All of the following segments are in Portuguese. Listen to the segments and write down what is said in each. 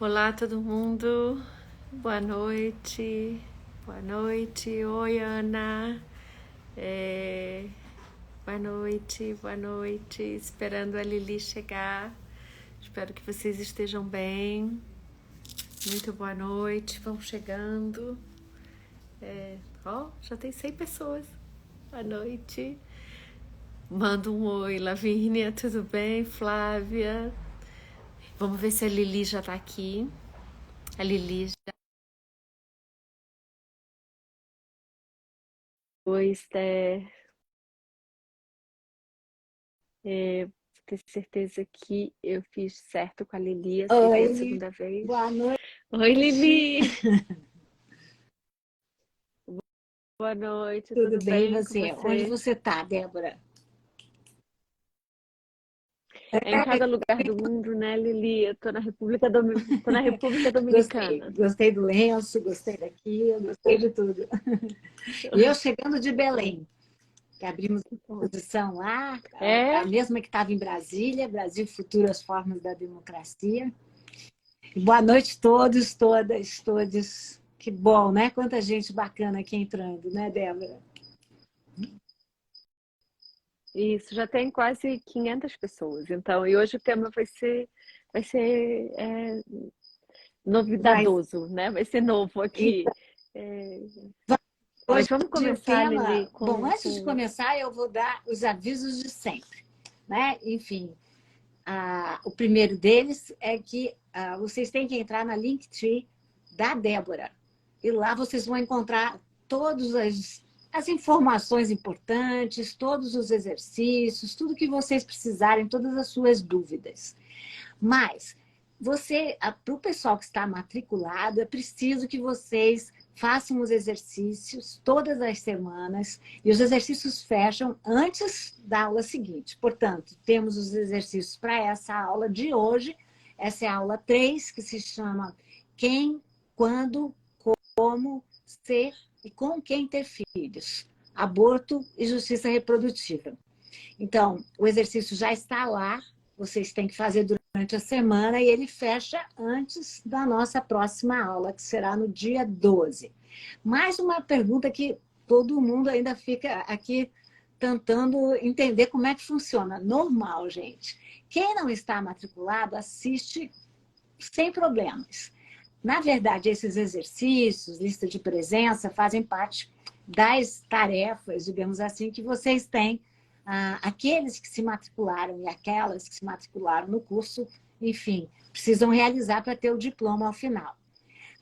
Olá, todo mundo. Boa noite. Boa noite. Oi, Ana. É, Boa noite, boa noite. Esperando a Lili chegar. Espero que vocês estejam bem. Muito boa noite. Vão chegando. Já tem 100 pessoas. Boa noite. Manda um oi, Lavínia. Tudo bem? Flávia. Vamos ver se a Lili já tá aqui. A Lili já. Oi, Esther. Ter certeza que eu fiz certo com a Lili, aceitei a Oi, segunda vez. boa noite. Oi, Lili! Boa noite, Tudo tudo bem, e bem com você? Onde você? você está, Débora? É em cada lugar do mundo, né, Lili? Eu tô na República Gostei, Dominicana. gostei do lenço, gostei daqui, eu gostei de tudo. E eu chegando de Belém, que abrimos a exposição lá, a É? mesma que estava em Brasília, Brasil Futuras Formas da Democracia. E boa noite a todos, todas, todos. Que bom, né? Quanta gente bacana aqui entrando, né, Débora? Isso, já tem quase 500 pessoas. Então, e hoje o tema vai ser Vai, novidadoso, né? Vai ser novo aqui. É, mas hoje vamos o começar, Lili, tema... Bom, com, antes de com... começar, eu vou dar os avisos de sempre, né? Enfim, o primeiro deles é que vocês têm que entrar na Linktree da Débora. E lá vocês vão encontrar todas as informações importantes, todos os exercícios, tudo que vocês precisarem, todas as suas dúvidas. Mas para o pessoal que está matriculado, é preciso que vocês façam os exercícios todas as semanas, e os exercícios fecham antes da aula seguinte. Portanto, temos os exercícios para essa aula de hoje. Essa é a aula 3, que se chama Quem, Quando, Como, Ser e Com Quem Ter Filhos. Aborto e Justiça Reprodutiva. Então, o exercício já está lá, vocês têm que fazer durante a semana e ele fecha antes da nossa próxima aula, que será no dia 12. Mais uma pergunta que todo mundo ainda fica aqui tentando entender como é que funciona. Normal, gente. Quem não está matriculado assiste sem problemas. Na verdade, esses exercícios, lista de presença, fazem parte das tarefas, digamos assim, que vocês têm, aqueles que se matricularam e aquelas que se matricularam no curso, enfim, precisam realizar para ter o diploma ao final.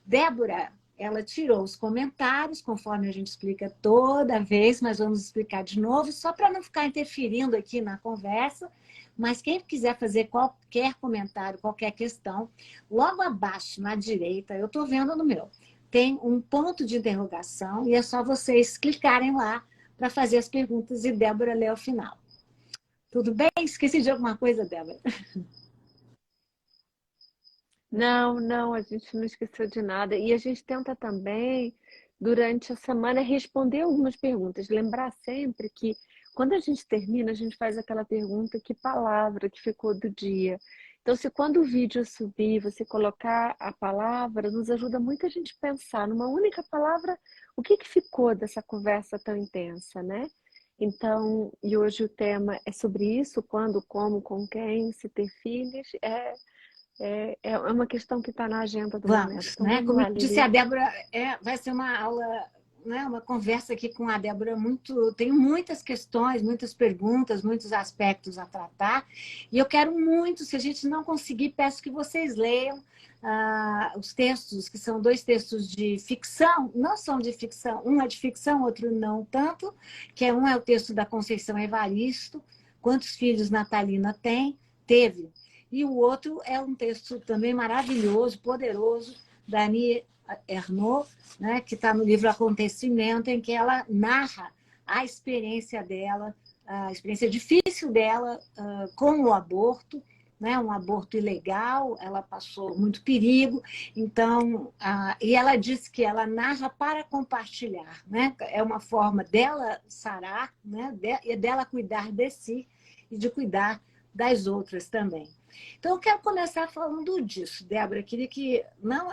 Débora, ela tirou os comentários, conforme a gente explica toda vez, mas vamos explicar de novo, só para não ficar interferindo aqui na conversa. Mas quem quiser fazer qualquer comentário, qualquer questão, logo abaixo, na direita, eu estou vendo no meu, tem um ponto de interrogação e é só vocês clicarem lá para fazer as perguntas e Débora lê ao final. Tudo bem? Esqueci de alguma coisa, Débora? Não, não, a gente não esqueceu de nada. E a gente tenta também, durante a semana, responder algumas perguntas. Lembrar sempre que, quando a gente termina, a gente faz aquela pergunta: que palavra que ficou do dia? Então, se quando o vídeo subir, você colocar a palavra, nos ajuda muito a gente pensar numa única palavra, o que ficou dessa conversa tão intensa, né? Então, e hoje o tema é sobre isso: quando, como, com quem, se ter filhos. É uma questão que está na agenda do momento. Vamos, Então né? vamos Como eu lá, disse, a Lili. Débora vai ser uma aula, né? Uma conversa aqui com a Débora muito. Tem muitas questões, muitas perguntas, muitos aspectos a tratar. E eu quero muito, se a gente não conseguir, peço que vocês leiam os textos, que são dois textos de ficção, não são de ficção, um é de ficção, outro não tanto, que um é o texto da Conceição Evaristo, Quantos Filhos Natalina teve, e o outro é um texto também maravilhoso, poderoso, da Annie Ernaux, né, que está no livro Acontecimento, em que ela narra a experiência dela, a experiência difícil dela com o aborto, né, um aborto ilegal, ela passou muito perigo, então, e ela diz que ela narra para compartilhar, né, é uma forma dela sarar, né, dela cuidar de si e de cuidar das outras também. Então, eu quero começar falando disso, Débora. Queria que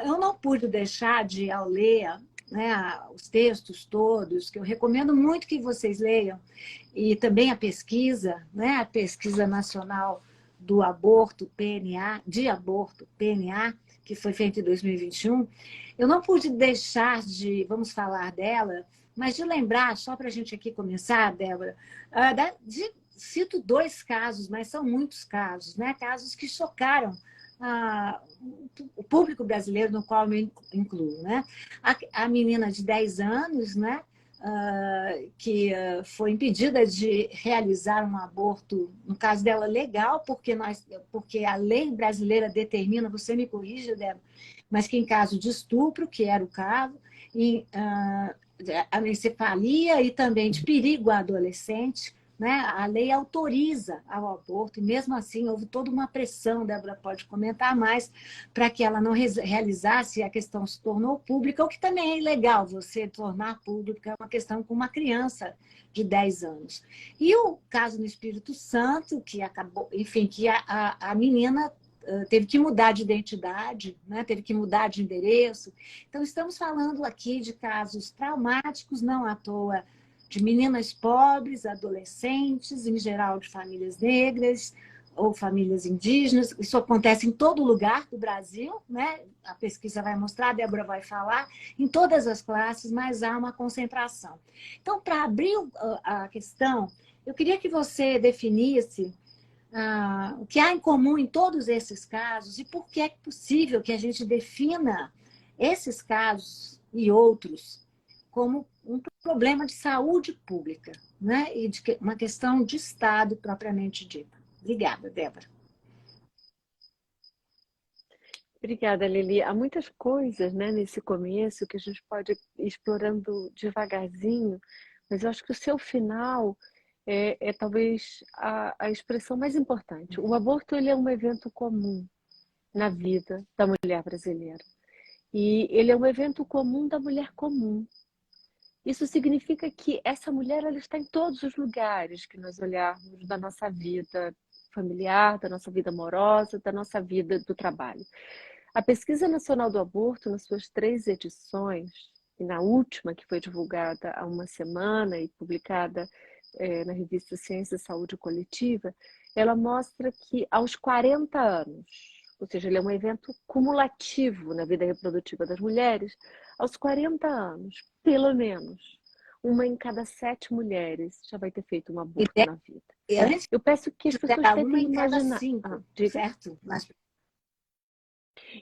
eu não pude deixar de, ao ler, né, os textos todos, que eu recomendo muito que vocês leiam, e também a pesquisa, né, a pesquisa nacional do aborto, PNA, de aborto, PNA, que foi feita em 2021. Eu não pude deixar de, vamos falar dela, mas de lembrar, só para a gente aqui começar, Débora, cito 2 casos, mas são muitos casos, né? Casos que chocaram o público brasileiro, no qual eu me incluo. Né? A menina de 10 anos, né? Que foi impedida de realizar um aborto, no caso dela, legal, porque a lei brasileira determina, você me corrija, Débora, mas que em caso de estupro, que era o caso, e anencefalia e também de perigo à adolescente, né? A lei autoriza ao aborto, e mesmo assim houve toda uma pressão, Débora pode comentar mais, para que ela não realizasse, a questão se tornou pública, o que também é ilegal você tornar pública, é uma questão com uma criança de 10 anos. E o caso no Espírito Santo, que acabou, enfim, que a menina teve que mudar de identidade, né? Teve que mudar de endereço. Então, estamos falando aqui de casos traumáticos, não à toa, de meninas pobres, adolescentes, em geral de famílias negras ou famílias indígenas. Isso acontece em todo lugar do Brasil, né? A pesquisa vai mostrar, a Débora vai falar, em todas as classes, mas há uma concentração. Então, para abrir a questão, eu queria que você definisse o que há em comum em todos esses casos e por que é possível que a gente defina esses casos e outros como um problema de saúde pública, né? E de uma questão de Estado propriamente dita. Obrigada, Débora. Obrigada, Lili. Há muitas coisas, né, nesse começo que a gente pode ir explorando devagarzinho, mas eu acho que o seu final é talvez a expressão mais importante. O aborto ele é um evento comum na vida da mulher brasileira. E ele é um evento comum da mulher comum. Isso significa que essa mulher ela está em todos os lugares que nós olharmos da nossa vida familiar, da nossa vida amorosa, da nossa vida do trabalho. A Pesquisa Nacional do Aborto, nas suas 3 edições, e na última, que foi divulgada há uma semana e publicada na revista Ciência e Saúde Coletiva, ela mostra que aos 40 anos, ou seja, ele é um evento cumulativo na vida reprodutiva das mulheres, aos 40 anos, pelo menos, uma em cada 7 mulheres já vai ter feito um aborto na vida. Eu peço que as pessoas tentem imaginar. Certo?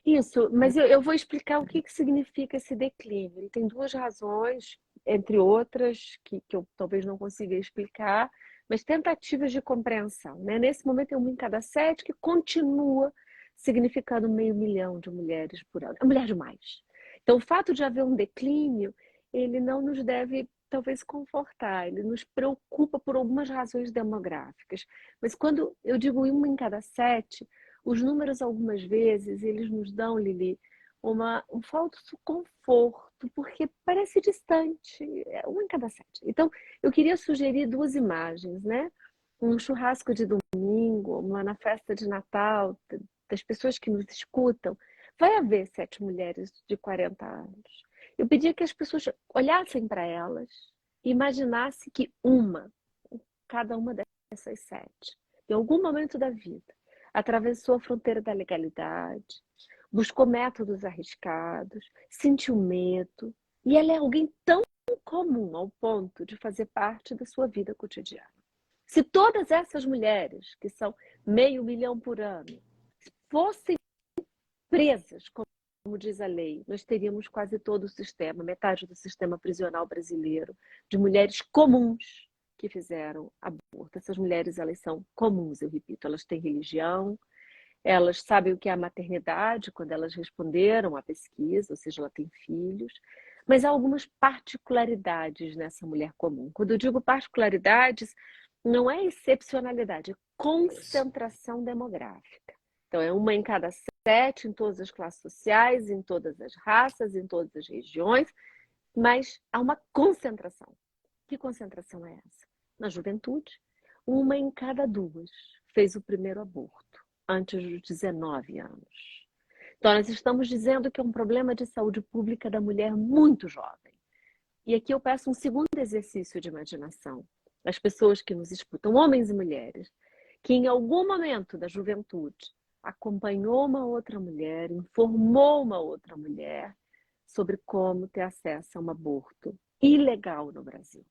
Isso, mas eu vou explicar o que significa esse declínio. Ele tem 2 razões, entre outras, que eu talvez não consiga explicar, mas tentativas de compreensão. Né? Nesse momento é 1 em cada 7, que continua significando 500.000 de mulheres por ano. É mulher demais. Então, o fato de haver um declínio, ele não nos deve, talvez, confortar. Ele nos preocupa por algumas razões demográficas. Mas quando eu digo 1 em cada 7, os números, algumas vezes, eles nos dão, Lili, um falso conforto, porque parece distante, é 1 em cada 7. Então, eu queria sugerir 2 imagens, né? Um churrasco de domingo, na festa de Natal, das pessoas que nos escutam, vai haver 7 mulheres de 40 anos. Eu pedia que as pessoas olhassem para elas e imaginassem que cada uma dessas 7, em algum momento da vida, atravessou a fronteira da legalidade, buscou métodos arriscados, sentiu medo, e ela é alguém tão comum ao ponto de fazer parte da sua vida cotidiana. Se todas essas mulheres, que são 500.000 por ano, fossem presas, como diz a lei, nós teríamos quase todo o sistema, metade do sistema prisional brasileiro, de mulheres comuns que fizeram aborto. Essas mulheres, elas são comuns, eu repito, elas têm religião, elas sabem o que é a maternidade quando elas responderam à pesquisa, ou seja, ela tem filhos, mas há algumas particularidades nessa mulher comum. Quando eu digo particularidades, não é excepcionalidade, é concentração demográfica. Então, é 1 em cada 7 em todas as classes sociais, em todas as raças, em todas as regiões, mas há uma concentração. Que concentração é essa? Na juventude, 1 em cada 2 fez o primeiro aborto. antes dos 19 anos. Então, nós estamos dizendo que é um problema de saúde pública da mulher muito jovem. E aqui eu peço um segundo exercício de imaginação. As pessoas que nos escutam, homens e mulheres, que em algum momento da juventude acompanhou uma outra mulher, informou uma outra mulher sobre como ter acesso a um aborto ilegal no Brasil.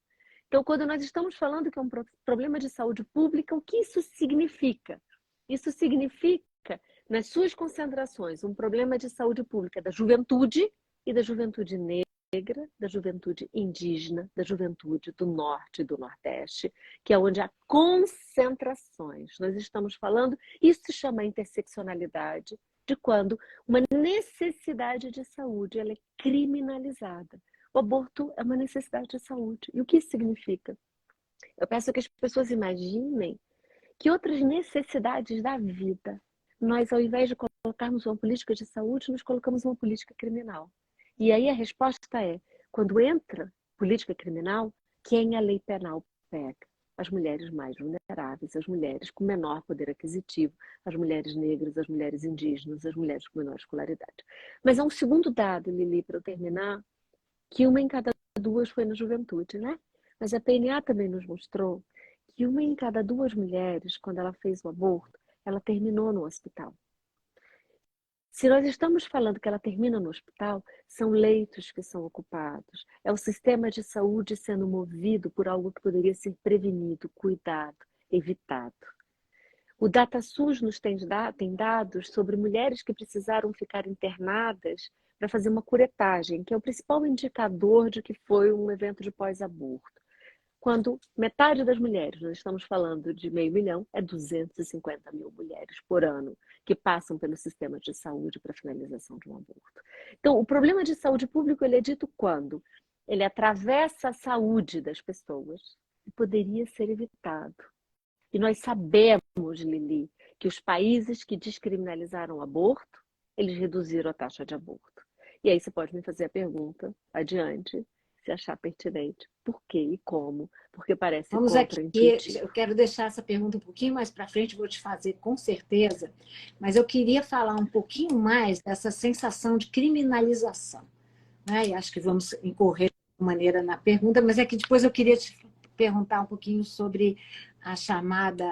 Então, quando nós estamos falando que é um problema de saúde pública, o que isso significa? Isso significa, nas suas concentrações, um problema de saúde pública da juventude e da juventude negra, da juventude indígena, da juventude do norte e do nordeste, que é onde há concentrações. Nós estamos falando, isso se chama interseccionalidade, de quando uma necessidade de saúde ela é criminalizada. O aborto é uma necessidade de saúde. E o que isso significa? Eu peço que as pessoas imaginem que outras necessidades da vida, nós, ao invés de colocarmos uma política de saúde, nós colocamos uma política criminal. E aí a resposta é, quando entra política criminal, quem a lei penal pega? As mulheres mais vulneráveis, as mulheres com menor poder aquisitivo, as mulheres negras, as mulheres indígenas, as mulheres com menor escolaridade. Mas há um segundo dado, Lili, para eu terminar, que uma em cada duas foi na juventude, né? Mas a PNA também nos mostrou que uma em cada duas mulheres, quando ela fez o aborto, ela terminou no hospital. Se nós estamos falando que ela termina no hospital, são leitos que são ocupados, é o sistema de saúde sendo movido por algo que poderia ser prevenido, cuidado, evitado. O DataSUS nos tem dados sobre mulheres que precisaram ficar internadas para fazer uma curetagem, que é o principal indicador de que foi um evento de pós-aborto. Quando metade das mulheres, nós estamos falando de 500 mil, é 250 mil mulheres por ano que passam pelo sistema de saúde para a finalização de um aborto. Então, o problema de saúde pública ele é dito quando ele atravessa a saúde das pessoas e poderia ser evitado. E nós sabemos, Lili, que os países que descriminalizaram o aborto, eles reduziram a taxa de aborto. E aí você pode me fazer a pergunta, adiante, se achar pertinente, por quê e como, porque parece Vamos aqui, contraintuitivo. eu quero deixar essa pergunta um pouquinho mais para frente, vou te fazer com certeza, mas eu queria falar um pouquinho mais dessa sensação de criminalização, né? E acho que vamos incorrer de maneira na pergunta, mas é que depois eu queria te perguntar um pouquinho sobre a chamada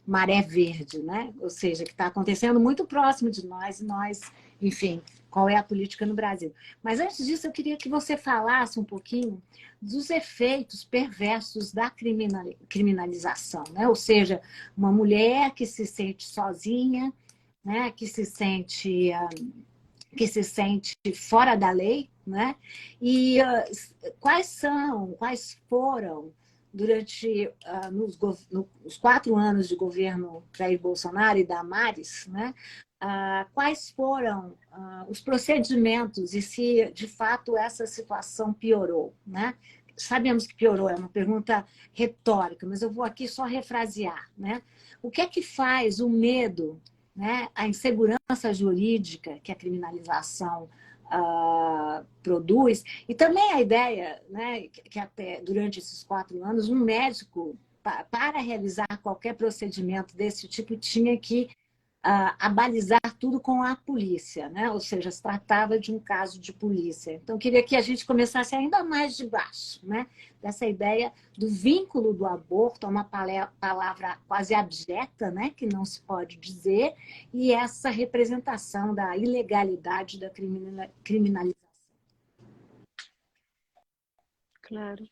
maré verde, né? Ou seja, que está acontecendo muito próximo de nós, e nós, enfim, qual é a política no Brasil. Mas antes disso, eu queria que você falasse um pouquinho dos efeitos perversos da criminalização, né? Ou seja, uma mulher que se sente sozinha, né? Que se sente fora da lei, né? E quais foram, durante nos 4 anos de governo Jair Bolsonaro e Damares, né? Quais foram os procedimentos e se, de fato, essa situação piorou, né? Sabemos que piorou, é uma pergunta retórica, mas eu vou aqui só refrasear, né? O que é que faz o medo, né, a insegurança jurídica que a criminalização produz, e também a ideia, né, que até durante esses 4 anos, um médico, para realizar qualquer procedimento desse tipo, tinha que abalizar tudo com a polícia, né? Ou seja, se tratava de um caso de polícia. Então, eu queria que a gente começasse ainda mais de baixo, né? Dessa ideia do vínculo do aborto, é uma palavra quase abjeta, né? Que não se pode dizer, e essa representação da ilegalidade da criminalização. Claro.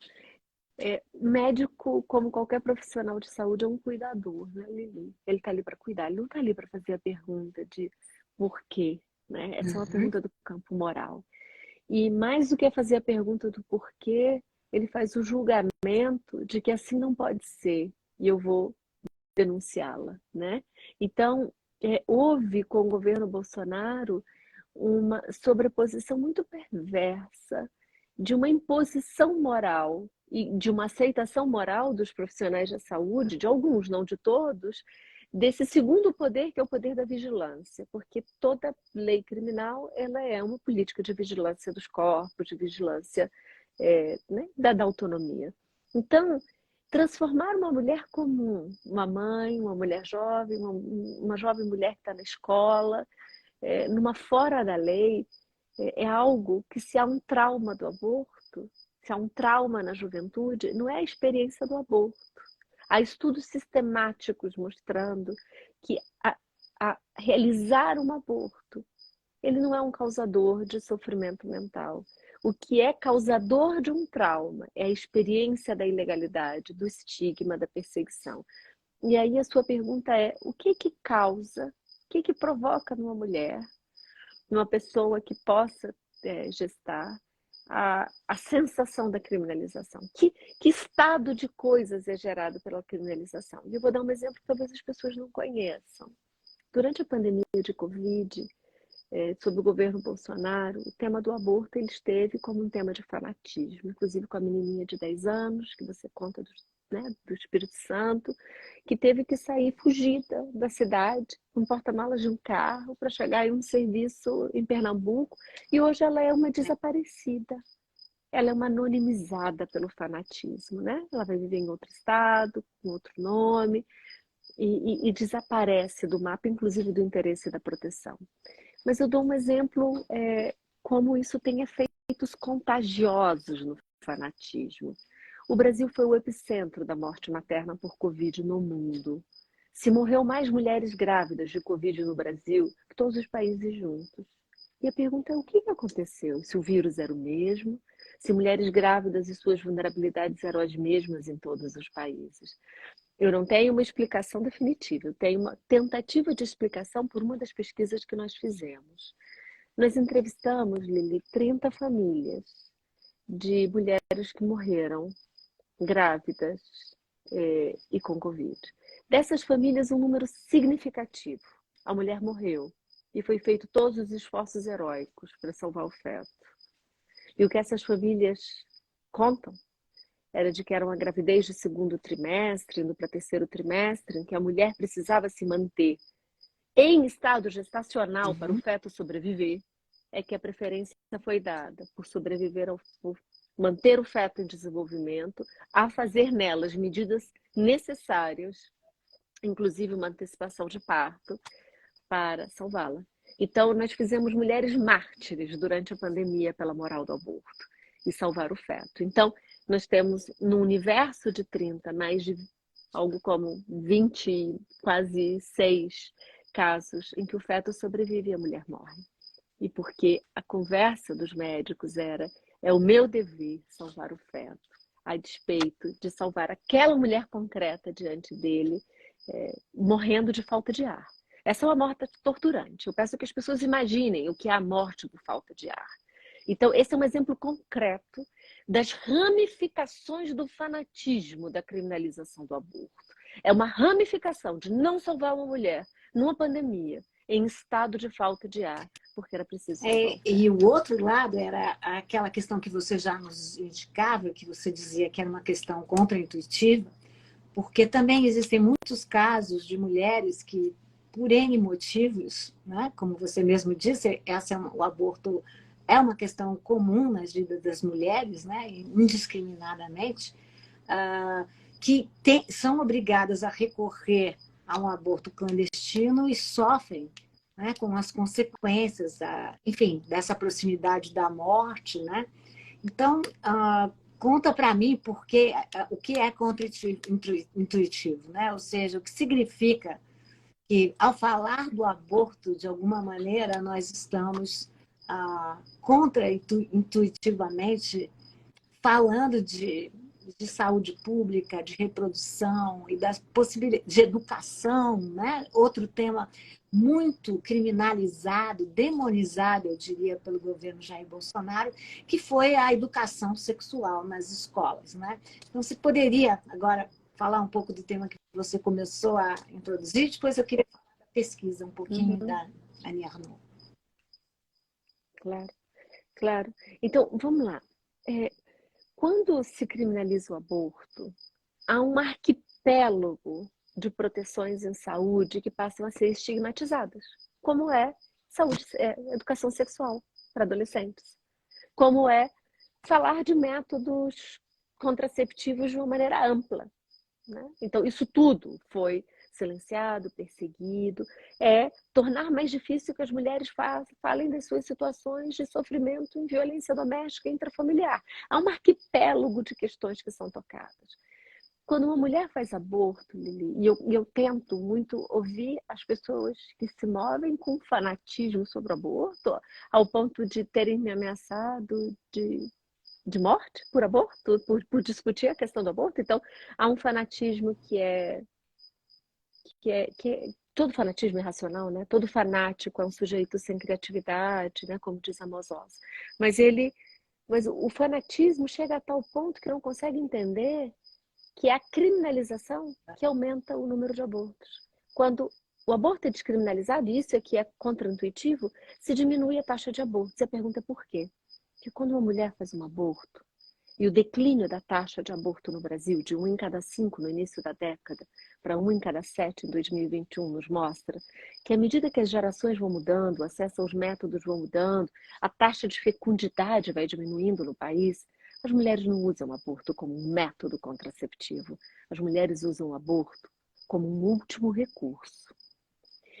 Médico, como qualquer profissional de saúde, é um cuidador, né, Lili? Ele está ali para cuidar, ele não está ali para fazer a pergunta de por quê, né? Essa é uma pergunta do campo moral. E mais do que fazer a pergunta do porquê, ele faz o julgamento de que assim não pode ser e eu vou denunciá-la, né? Então, houve com o governo Bolsonaro uma sobreposição muito perversa de uma imposição moral e de uma aceitação moral dos profissionais da saúde, de alguns, não de todos, desse segundo poder, que é o poder da vigilância, porque toda lei criminal ela é uma política de vigilância dos corpos, de vigilância né, da autonomia. Então, transformar uma mulher comum, uma mãe, uma mulher jovem, uma jovem mulher que está na escola, numa fora da lei, é algo que, se há um trauma do aborto, se há um trauma na juventude, não é a experiência do aborto. Há estudos sistemáticos mostrando que a realizar um aborto, ele não é um causador de sofrimento mental. O que é causador de um trauma é a experiência da ilegalidade, do estigma, da perseguição. E aí a sua pergunta é: o que causa, o que provoca numa mulher, numa pessoa que possa gestar, a sensação da criminalização? Que estado de coisas é gerado pela criminalização? E eu vou dar um exemplo que talvez as pessoas não conheçam. Durante a pandemia de Covid, sob o governo Bolsonaro, o tema do aborto ele esteve como um tema de fanatismo, inclusive com a menininha de 10 anos, que você conta do Espírito Santo, que teve que sair fugida da cidade, com porta-malas de um carro, para chegar em um serviço em Pernambuco, e hoje ela é uma desaparecida. Ela é uma anonimizada pelo fanatismo, né? Ela vai viver em outro estado, com outro nome, e desaparece do mapa, inclusive do interesse da proteção. Mas eu dou um exemplo como isso tem efeitos contagiosos no fanatismo. O Brasil foi o epicentro da morte materna por Covid no mundo. Se morreu mais mulheres grávidas de Covid no Brasil que todos os países juntos. E a pergunta é: o que aconteceu? Se o vírus era o mesmo? Se mulheres grávidas e suas vulnerabilidades eram as mesmas em todos os países? Eu não tenho uma explicação definitiva, eu tenho uma tentativa de explicação por uma das pesquisas que nós fizemos. Nós entrevistamos, Lili, 30 famílias de mulheres que morreram grávidas e com Covid. Dessas famílias, um número significativo. A mulher morreu e foi feito todos os esforços heróicos para salvar o feto. E o que essas famílias contam era de que era uma gravidez de segundo trimestre, indo para terceiro trimestre, em que a mulher precisava se manter em estado gestacional para o feto sobreviver, é que a preferência foi dada por sobreviver, por manter o feto em desenvolvimento, a fazer nelas medidas necessárias, inclusive uma antecipação de parto, para salvá-la. Então, nós fizemos mulheres mártires durante a pandemia pela moral do aborto e salvar o feto. Então, nós temos no universo de 30, mais de algo como 20, quase 6 casos em que o feto sobrevive e a mulher morre. E porque a conversa dos médicos é o meu dever salvar o feto, a despeito de salvar aquela mulher concreta diante dele, morrendo de falta de ar. Essa é uma morte torturante. Eu peço que as pessoas imaginem o que é a morte por falta de ar. Então, esse é um exemplo concreto das ramificações do fanatismo da criminalização do aborto. É uma ramificação de não salvar uma mulher numa pandemia, em estado de falta de ar, porque era preciso salvar. E o outro lado era aquela questão que você já nos indicava, que você dizia que era uma questão contraintuitiva, porque também existem muitos casos de mulheres que, por N motivos, né, como você mesmo disse, o aborto é uma questão comum nas vidas das mulheres, né, indiscriminadamente, que são obrigadas a recorrer a um aborto clandestino e sofrem, né, com as consequências, enfim, dessa proximidade da morte, né? Então, conta para mim porque o que é contra-intuitivo, né? Ou seja, o que significa que, ao falar do aborto, de alguma maneira, nós estamos contra-intuitivamente falando de saúde pública, de reprodução e das possibilidades de educação, né? Outro tema muito criminalizado, demonizado, eu diria, pelo governo Jair Bolsonaro, que foi a educação sexual nas escolas, né? Então, você poderia agora falar um pouco do tema que você começou a introduzir, depois eu queria falar da pesquisa um pouquinho da Annie Ernaux. Claro, claro. Então, vamos lá. Quando se criminaliza o aborto, há um arquipélago de proteções em saúde que passam a ser estigmatizadas, como é educação sexual para adolescentes, como é falar de métodos contraceptivos de uma maneira ampla, né? Então, isso tudo foi silenciado, perseguido, tornar mais difícil que as mulheres falem das suas situações de sofrimento em violência doméstica e intrafamiliar. Há um arquipélago de questões que são tocadas. Quando uma mulher faz aborto, Lili, e eu tento muito ouvir as pessoas que se movem com fanatismo sobre o aborto, ao ponto de terem me ameaçado de morte por aborto, por discutir a questão do aborto. Então, há um fanatismo todo fanatismo é irracional, né? Todo fanático é um sujeito sem criatividade, né? Como diz Amos Oz. Mas o fanatismo chega a tal ponto que não consegue entender que é a criminalização que aumenta o número de abortos. Quando o aborto é descriminalizado, e isso é que é contraintuitivo, se diminui a taxa de aborto. Você pergunta por quê? Porque quando uma mulher faz um aborto, e o declínio da taxa de aborto no Brasil, de 1 em cada 5 no início da década, para 1 em cada 7 em 2021, nos mostra que à medida que as gerações vão mudando, o acesso aos métodos vão mudando, a taxa de fecundidade vai diminuindo no país, as mulheres não usam o aborto como um método contraceptivo. As mulheres usam o aborto como um último recurso.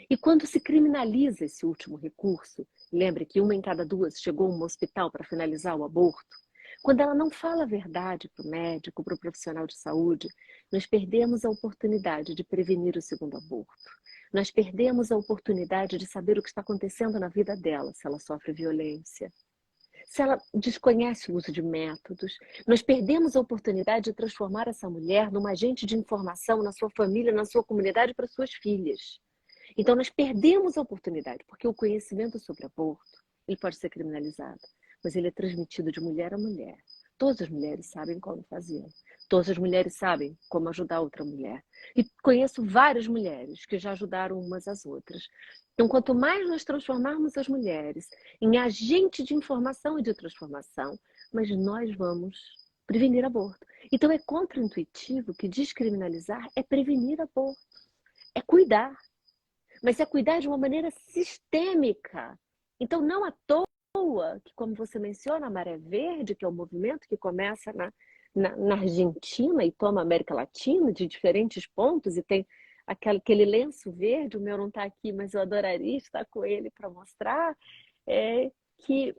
E quando se criminaliza esse último recurso, lembre que 1 em cada 2 chegou a um hospital para finalizar o aborto, quando ela não fala a verdade para o médico, para o profissional de saúde, nós perdemos a oportunidade de prevenir o segundo aborto. Nós perdemos a oportunidade de saber o que está acontecendo na vida dela, se ela sofre violência, se ela desconhece o uso de métodos. Nós perdemos a oportunidade de transformar essa mulher numa agente de informação na sua família, na sua comunidade, para suas filhas. Então, nós perdemos a oportunidade, porque o conhecimento sobre aborto, ele pode ser criminalizado, mas ele é transmitido de mulher a mulher. Todas as mulheres sabem como fazer. Todas as mulheres sabem como ajudar outra mulher. E conheço várias mulheres que já ajudaram umas às outras. Então, quanto mais nós transformarmos as mulheres em agente de informação e de transformação, mas nós vamos prevenir aborto. Então, é contraintuitivo que descriminalizar é prevenir aborto. É cuidar. Mas é cuidar de uma maneira sistêmica. Então, não à toa que, como você menciona, a Maré Verde, que é um movimento que começa na Argentina e toma a América Latina de diferentes pontos, e tem aquele lenço verde, o meu não está aqui, mas eu adoraria estar com ele para mostrar, que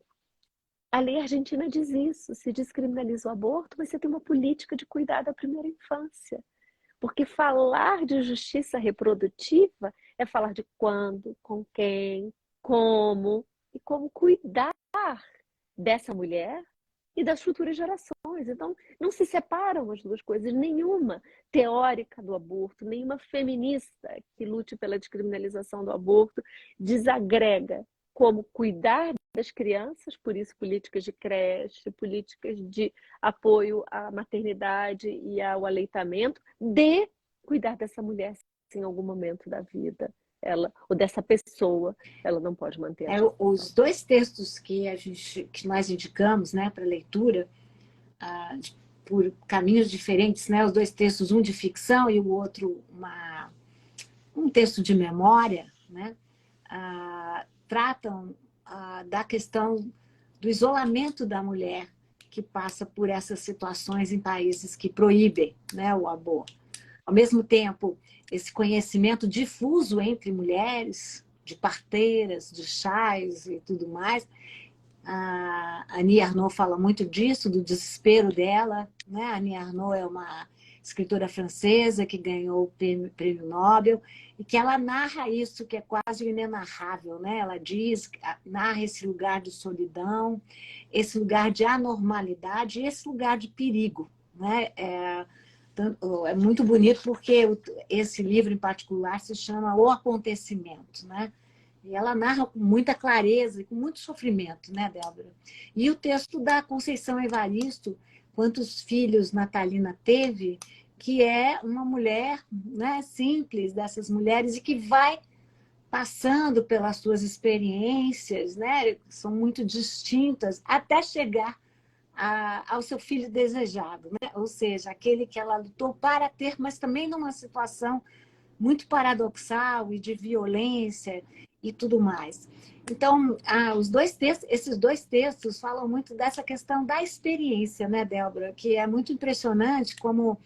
a lei argentina diz isso: se descriminaliza o aborto, mas você tem uma política de cuidar da primeira infância. Porque falar de justiça reprodutiva é falar de quando, com quem, como e como cuidar dessa mulher e das futuras gerações. Então, não se separam as duas coisas. Nenhuma teórica do aborto, nenhuma feminista que lute pela descriminalização do aborto desagrega como cuidar das crianças, por isso políticas de creche, políticas de apoio à maternidade e ao aleitamento, de cuidar dessa mulher em algum momento da vida, ou dessa pessoa, ela não pode manter a gestação. Os dois textos que nós indicamos, né, para leitura, por caminhos diferentes, né, os dois textos, um de ficção e o outro um texto de memória, né, tratam da questão do isolamento da mulher que passa por essas situações em países que proíbem, né, o aborto. Ao mesmo tempo, esse conhecimento difuso entre mulheres, de parteiras, de chás e tudo mais. A Annie Ernaux fala muito disso, do desespero dela, né? A Annie Ernaux é uma escritora francesa que ganhou o prêmio Nobel e que ela narra isso que é quase inenarrável, né? Ela narra esse lugar de solidão, esse lugar de anormalidade e esse lugar de perigo, né? É muito bonito porque esse livro em particular se chama O Acontecimento, né? E ela narra com muita clareza e com muito sofrimento, né, Débora? E o texto da Conceição Evaristo, Quantos Filhos Natalina Teve, que é uma mulher, né, simples, dessas mulheres, e que vai passando pelas suas experiências, né, que são muito distintas, até chegar ao seu filho desejado, né? Ou seja, aquele que ela lutou para ter, mas também numa situação muito paradoxal e de violência e tudo mais. Então, esses dois textos falam muito dessa questão da experiência, né, Débora? Que é muito impressionante como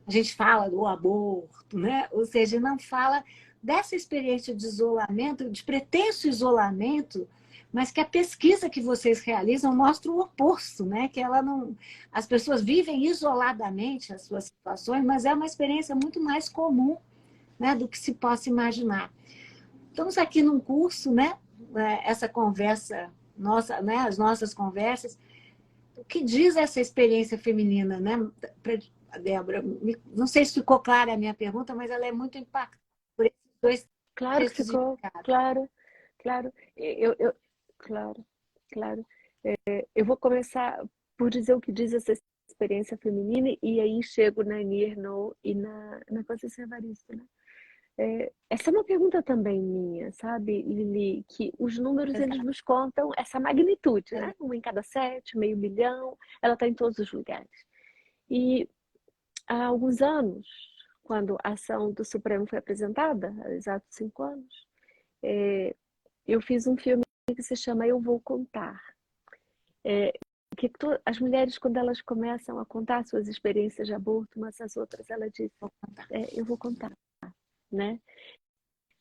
a gente fala do aborto, né? Ou seja, não fala dessa experiência de isolamento, de pretenso isolamento, mas que a pesquisa que vocês realizam mostra o oposto, né? Que ela não, as pessoas vivem isoladamente as suas situações, mas é uma experiência muito mais comum, né, do que se possa imaginar. Estamos aqui num curso, né? Essa conversa nossa, né? As nossas conversas. O que diz essa experiência feminina, né? Débora, não sei se ficou clara a minha pergunta, mas ela é muito impactante por esses dois Claro que textos ficou, indicados. claro, claro. Claro, claro. Eu vou começar por dizer o que diz essa experiência feminina e aí chego na Annie Ernaux e na Conceição Evaristo, né? Essa é uma pergunta também minha, sabe, Lili? Que os números, eles Exato. nos contam essa magnitude, né? Uma em cada 7, meio milhão, ela está em todos os lugares. E há alguns anos, quando a ação do Supremo foi apresentada, há exatos 5 anos, eu fiz um filme que se chama Eu Vou Contar. As mulheres, quando elas começam a contar suas experiências de aborto, umas às outras, ela diz, eu vou contar, né?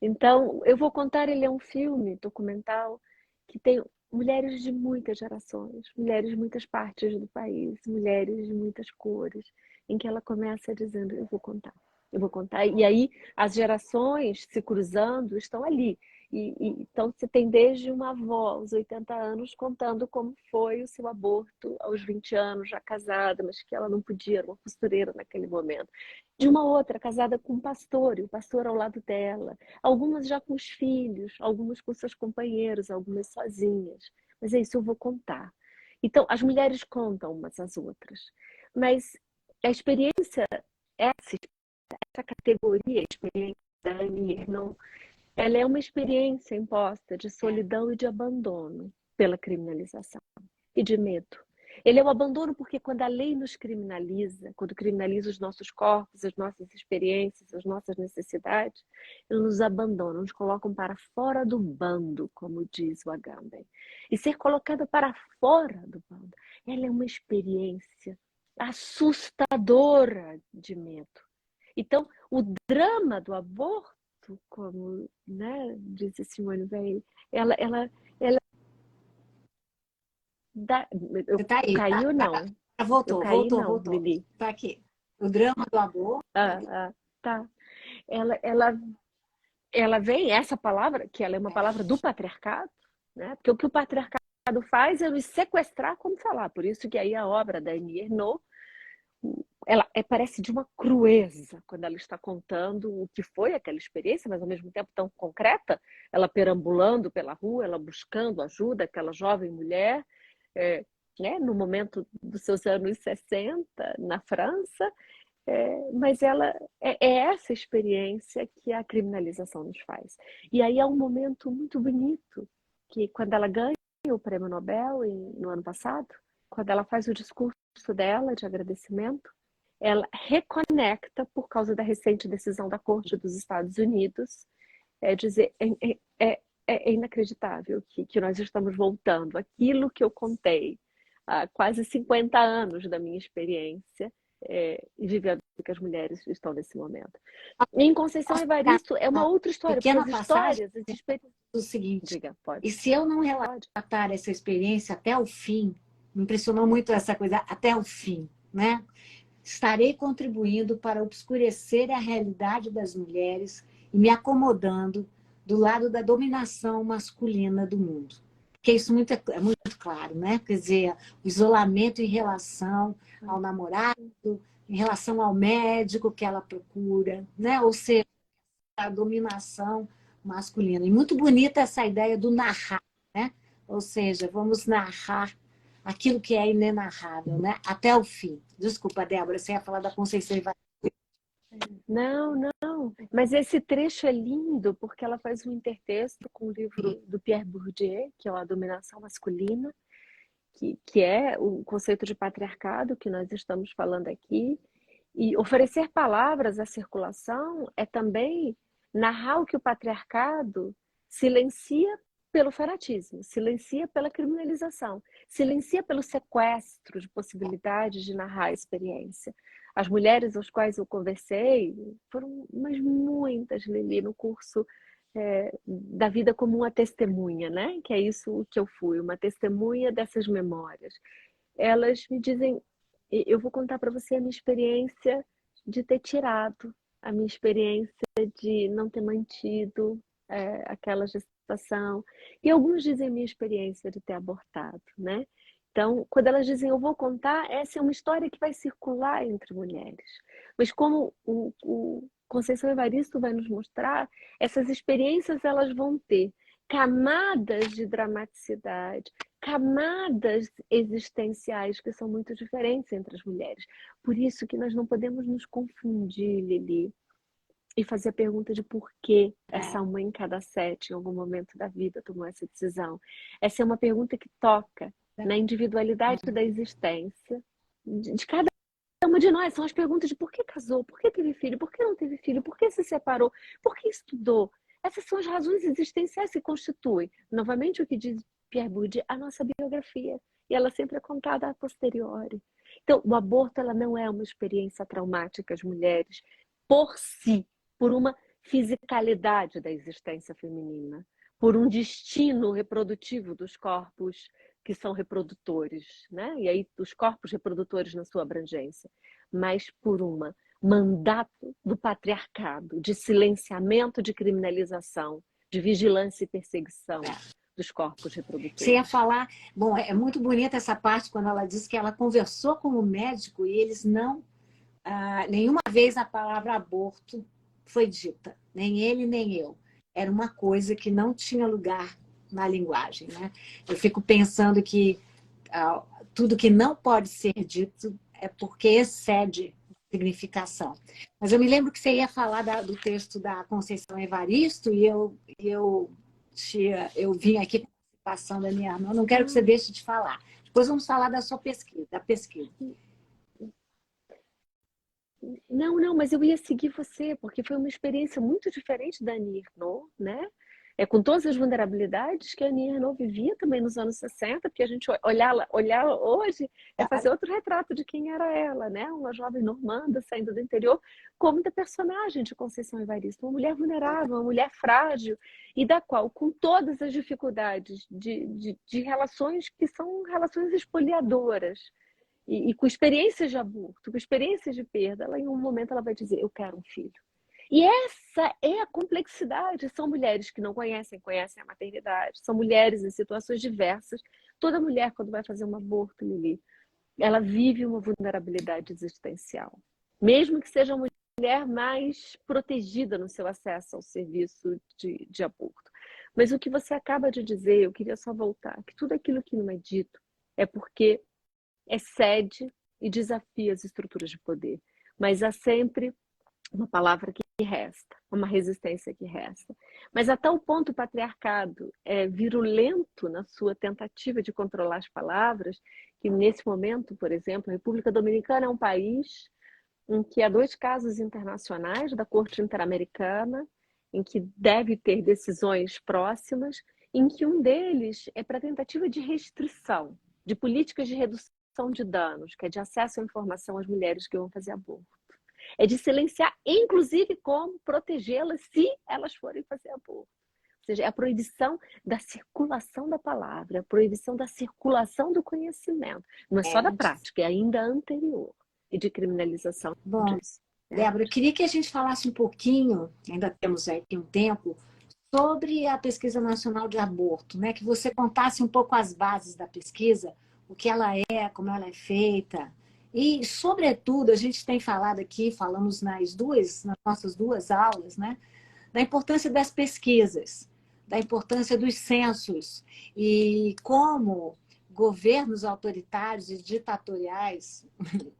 Então, Eu Vou Contar, ele é um filme documental que tem mulheres de muitas gerações, mulheres de muitas partes do país, mulheres de muitas cores, em que ela começa dizendo, eu vou contar. Eu vou contar. E aí as gerações se cruzando estão ali. Então você tem desde uma avó aos 80 anos contando como foi o seu aborto aos 20 anos, já casada, mas que ela não podia, era uma costureira naquele momento. De uma outra, casada com um pastor, e o pastor ao lado dela. Algumas já com os filhos, algumas com seus companheiros, algumas sozinhas. Mas é isso, eu vou contar. Então, as mulheres contam umas às outras. Mas a experiência, essa categoria, a experiência da Annie Ernaux, ela é uma experiência imposta de solidão e de abandono pela criminalização e de medo. Ele é o abandono porque quando a lei nos criminaliza, quando criminaliza os nossos corpos, as nossas experiências, as nossas necessidades, ele nos abandona, nos colocam para fora do bando, como diz o Agamben. E ser colocada para fora do bando, ela é uma experiência assustadora de medo. Então, o drama do aborto, como, né, disse Simone Weil, ela Você está aí, caiu não. Eu voltou, caí voltou, não, voltou. Lili. Está aqui. O drama do aborto. Tá. Ela, ela, ela vem, essa palavra, que ela é uma palavra do patriarcado, né? Porque o que o patriarcado faz é nos sequestrar como falar. Por isso que aí a obra da Annie Ernaux, ela parece de uma crueza quando ela está contando o que foi aquela experiência, mas ao mesmo tempo tão concreta, ela perambulando pela rua, ela buscando ajuda, aquela jovem mulher, né, no momento dos seus anos 60, na França, mas ela é essa experiência que a criminalização nos faz. E aí é um momento muito bonito, que quando ela ganha o Prêmio Nobel no ano passado, quando ela faz o discurso dela de agradecimento, ela reconecta, por causa da recente decisão da Corte dos Estados Unidos, dizer, é inacreditável que nós estamos voltando. Aquilo que eu contei há quase 50 anos da minha experiência, e vivendo que as mulheres estão nesse momento. E em Conceição Evaristo é uma outra história, porque Pequena as passagem histórias, as experiências... do seguinte, Diga, pode. e se eu não Pode. relatar essa experiência até o fim, me impressionou muito essa coisa, até o fim, né? Estarei contribuindo para obscurecer a realidade das mulheres e me acomodando do lado da dominação masculina do mundo. Porque isso é muito claro, né? Quer dizer, o isolamento em relação ao namorado, em relação ao médico que ela procura, né? Ou seja, a dominação masculina. E muito bonita essa ideia do narrar, né? Ou seja, vamos narrar aquilo que é inenarrável, né? Até o fim. Desculpa, Débora, você ia falar da Conceição Evaristo. Não, não. Mas esse trecho é lindo porque ela faz um intertexto com o livro do Pierre Bourdieu, que é A Dominação Masculina, que é o conceito de patriarcado que nós estamos falando aqui. E oferecer palavras à circulação é também narrar o que o patriarcado silencia pelo fanatismo, silencia pela criminalização, silencia pelo sequestro de possibilidades de narrar a experiência. As mulheres às quais eu conversei foram umas muitas, Lili, no curso da vida como uma testemunha, né? Que é isso que eu fui, uma testemunha dessas memórias. Elas me dizem, eu vou contar para você a minha experiência de ter tirado, a minha experiência de não ter mantido aquela gestação. E alguns dizem a minha experiência de ter abortado, né? Então, quando elas dizem eu vou contar, essa é uma história que vai circular entre mulheres. Mas como o Conceição Evaristo vai nos mostrar, essas experiências elas vão ter camadas de dramaticidade, camadas existenciais que são muito diferentes entre as mulheres. Por isso que nós não podemos nos confundir, Lili, e fazer a pergunta de por que essa uma em cada sete, em algum momento da vida, tomou essa decisão. Essa é uma pergunta que toca na individualidade da existência de cada uma de nós. São as perguntas de por que casou, por que teve filho, por que não teve filho, por que se separou, por que estudou. Essas são as razões existenciais que constituem, novamente o que diz Pierre Bourdieu, a nossa biografia. E ela sempre é contada a posteriori. Então, o aborto ela não é uma experiência traumática às mulheres por si, por uma fisicalidade da existência feminina, por um destino reprodutivo dos corpos que são reprodutores, né? E aí dos corpos reprodutores na sua abrangência, mas por um mandato do patriarcado, de silenciamento, de criminalização, de vigilância e perseguição dos corpos reprodutores. Você ia falar, bom, é muito bonita essa parte quando ela diz que ela conversou com o médico e eles não, nenhuma vez a palavra aborto foi dita, nem ele nem eu. Era uma coisa que não tinha lugar na linguagem, né? Eu fico pensando que tudo que não pode ser dito é porque excede significação. Mas eu me lembro que você ia falar do texto da Conceição Evaristo e eu vim aqui com a participação da minha irmã, não quero que você deixe de falar. Depois vamos falar da sua pesquisa, da pesquisa. Não, mas eu ia seguir você, porque foi uma experiência muito diferente da Annie Ernaux, né? Com todas as vulnerabilidades que a Annie Ernaux vivia também nos anos 60, porque a gente olhar hoje é fazer outro retrato de quem era ela, né? Uma jovem normanda saindo do interior, como da personagem de Conceição Evaristo, uma mulher vulnerável, uma mulher frágil, e da qual, com todas as dificuldades de relações que são relações expoliadoras, e com experiências de aborto, com experiências de perda, ela em um momento ela vai dizer, eu quero um filho. E essa é a complexidade. São mulheres que não conhecem a maternidade, são mulheres em situações diversas. Toda mulher, quando vai fazer um aborto, Lili, ela vive uma vulnerabilidade existencial. Mesmo que seja uma mulher mais protegida no seu acesso ao serviço de aborto. Mas o que você acaba de dizer, eu queria só voltar, que tudo aquilo que não é dito é porque excede e desafia as estruturas de poder. Mas há sempre uma palavra que resta, uma resistência que resta. Mas a tal ponto o patriarcado é virulento na sua tentativa de controlar as palavras, que nesse momento, por exemplo, a República Dominicana é um país em que há 2 casos internacionais da Corte Interamericana, em que deve ter decisões próximas, em que um deles é para tentativa de restrição, de políticas de redução de danos, que é de acesso à informação às mulheres que vão fazer aborto. É de silenciar, inclusive, como protegê-las se elas forem fazer aborto. Ou seja, é a proibição da circulação da palavra, a proibição da circulação do conhecimento. Não é só da prática, é ainda anterior. E de criminalização disso. Débora, eu queria que a gente falasse um pouquinho, ainda temos aqui um tempo, sobre a Pesquisa Nacional de Aborto, né? Que você contasse um pouco as bases da pesquisa, o que ela é, como ela é feita. E, sobretudo, a gente tem falado aqui, falamos nas nossas 2 aulas, né? Da importância das pesquisas, da importância dos censos e como governos autoritários e ditatoriais,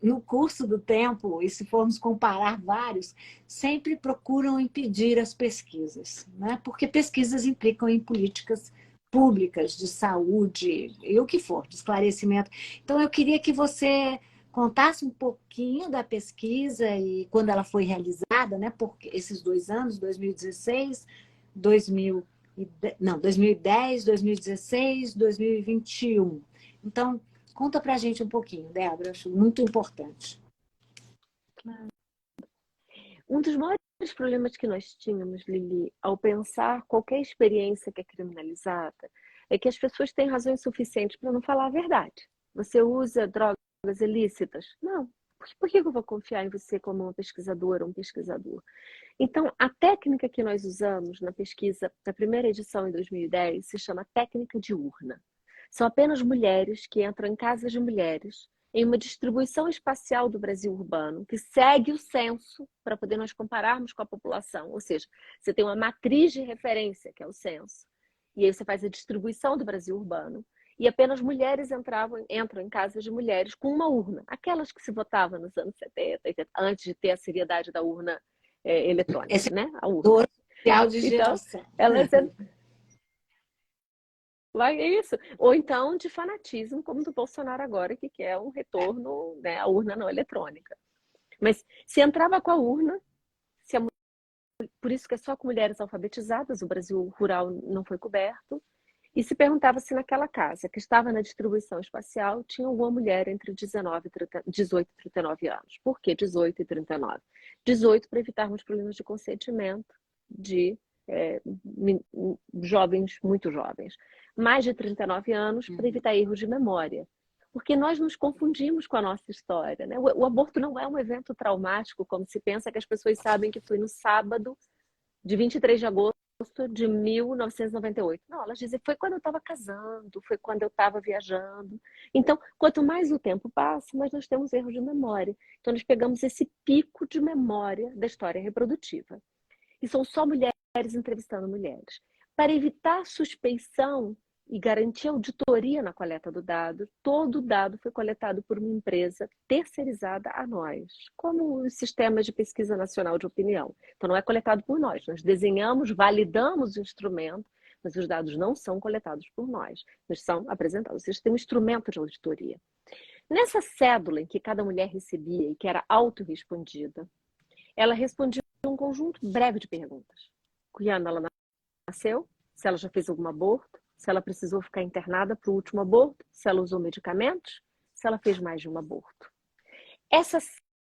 no curso do tempo, e se formos comparar vários, sempre procuram impedir as pesquisas, né? Porque pesquisas implicam em políticas públicas de saúde e o que for, de esclarecimento. Então, eu queria que você contasse um pouquinho da pesquisa e quando ela foi realizada, né? Por esses 2 anos, 2016, 2010, 2016, 2021. Então, conta pra gente um pouquinho, Débora, acho muito importante. Um dos maiores problemas que nós tínhamos, Lili, ao pensar qualquer experiência que é criminalizada, é que as pessoas têm razões suficientes para não falar a verdade. Você usa drogas ilícitas? Não. Por que eu vou confiar em você como uma pesquisadora ou um pesquisador? Então, a técnica que nós usamos na pesquisa da primeira edição em 2010 se chama técnica de urna. São apenas mulheres que entram em casas de mulheres em uma distribuição espacial do Brasil urbano, que segue o censo para poder nós compararmos com a população. Ou seja, você tem uma matriz de referência, que é o censo, e aí você faz a distribuição do Brasil urbano, e apenas mulheres entram em casas de mulheres com uma urna. Aquelas que se votavam nos anos 70, antes de ter a seriedade da urna eletrônica, Esse né? A urna. dor social de Então, geração. elas é isso. Ou então de fanatismo, como do Bolsonaro agora, que quer um retorno, né, à urna não eletrônica. Mas se entrava com a urna, por isso que é só com mulheres alfabetizadas, o Brasil rural não foi coberto, e se perguntava se naquela casa, que estava na distribuição espacial, tinha alguma mulher entre 18 e 39 anos. Por que 18 e 39? 18 para evitarmos problemas de consentimento de jovens, muito jovens. Mais de 39 anos para evitar erros de memória. Porque nós nos confundimos com a nossa história, né? O aborto não é um evento traumático, como se pensa, que as pessoas sabem que foi no sábado de 23 de agosto de 1998. Não, elas dizem, foi quando eu estava casando, foi quando eu estava viajando. Então, quanto mais o tempo passa, mais nós temos erros de memória. Então, nós pegamos esse pico de memória da história reprodutiva. E são só mulheres entrevistando mulheres. Para evitar suspeição e garantir auditoria na coleta do dado, todo o dado foi coletado por uma empresa terceirizada a nós, como os sistemas de pesquisa nacional de opinião. Então, não é coletado por nós. Nós desenhamos, validamos o instrumento, mas os dados não são coletados por nós. Eles são apresentados. Vocês têm um instrumento de auditoria. Nessa cédula em que cada mulher recebia e que era autorrespondida, ela respondia um conjunto breve de perguntas. Quando ela nasceu, se ela já fez algum aborto, se ela precisou ficar internada para o último aborto, se ela usou medicamentos, se ela fez mais de um aborto. Essa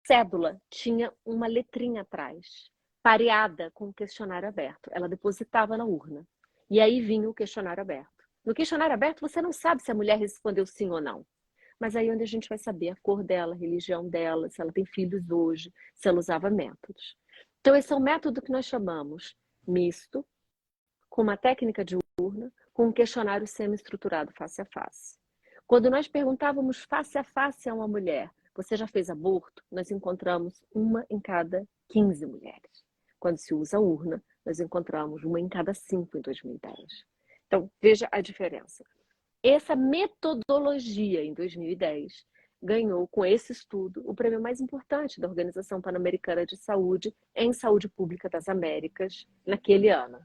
cédula tinha uma letrinha atrás, pareada com o questionário aberto. Ela depositava na urna. E aí vinha o questionário aberto. No questionário aberto, você não sabe se a mulher respondeu sim ou não. Mas aí é onde a gente vai saber a cor dela, a religião dela, se ela tem filhos hoje, se ela usava métodos. Então, esse é um método que nós chamamos misto, com uma técnica de urna, com um questionário semi-estruturado face a face. Quando nós perguntávamos face a face a uma mulher, você já fez aborto? Nós encontramos uma em cada 15 mulheres. Quando se usa urna, nós encontramos uma em cada 5 em 2010. Então, veja a diferença. Essa metodologia, em 2010, ganhou, com esse estudo, o prêmio mais importante da Organização Pan-Americana de Saúde em Saúde Pública das Américas, naquele ano.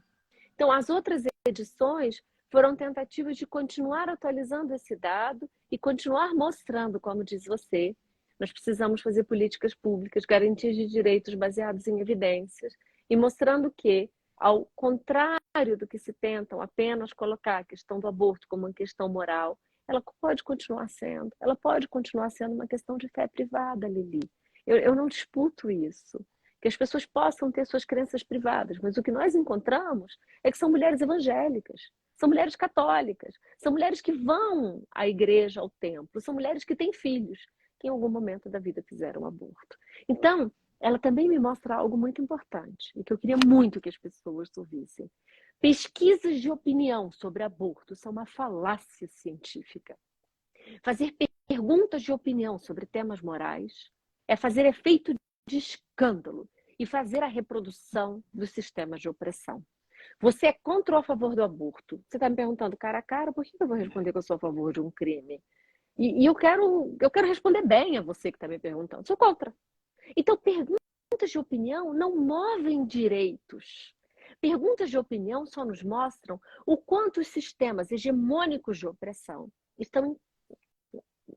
Então, as outras edições foram tentativas de continuar atualizando esse dado e continuar mostrando, como diz você, nós precisamos fazer políticas públicas, garantias de direitos baseados em evidências, e mostrando que, ao contrário do que se tentam apenas colocar a questão do aborto como uma questão moral, ela pode continuar sendo uma questão de fé privada, Lili. Eu não disputo isso. Que as pessoas possam ter suas crenças privadas, mas o que nós encontramos é que são mulheres evangélicas, são mulheres católicas, são mulheres que vão à igreja, ao templo, são mulheres que têm filhos, que em algum momento da vida fizeram aborto. Então, ela também me mostra algo muito importante e que eu queria muito que as pessoas ouvissem. Pesquisas de opinião sobre aborto são uma falácia científica. Fazer perguntas de opinião sobre temas morais é fazer efeito de escândalo e fazer a reprodução dos sistemas de opressão. Você é contra ou a favor do aborto? Você está me perguntando cara a cara, por que eu vou responder que eu sou a favor de um crime? E eu quero responder bem a você que está me perguntando. Sou contra. Então, perguntas de opinião não movem direitos. Perguntas de opinião só nos mostram o quanto os sistemas hegemônicos de opressão estão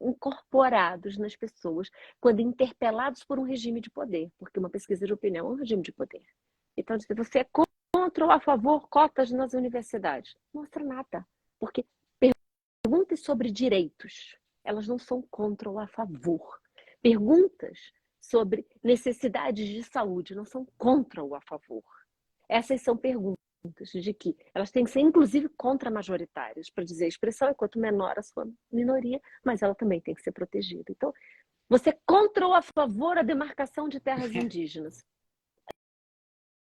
incorporados nas pessoas quando interpelados por um regime de poder, porque uma pesquisa de opinião é um regime de poder. Então, se você é contra ou a favor cotas nas universidades, não mostra nada, porque perguntas sobre direitos, elas não são contra ou a favor. Perguntas sobre necessidades de saúde, não são contra ou a favor. Essas são perguntas de que elas têm que ser, inclusive, contra-majoritárias, para dizer a expressão é quanto menor a sua minoria, mas ela também tem que ser protegida. Então, você é contra ou a favor a demarcação de terras indígenas?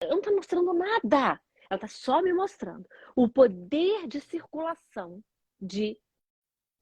Ela não está mostrando nada. Ela está só me mostrando o poder de circulação de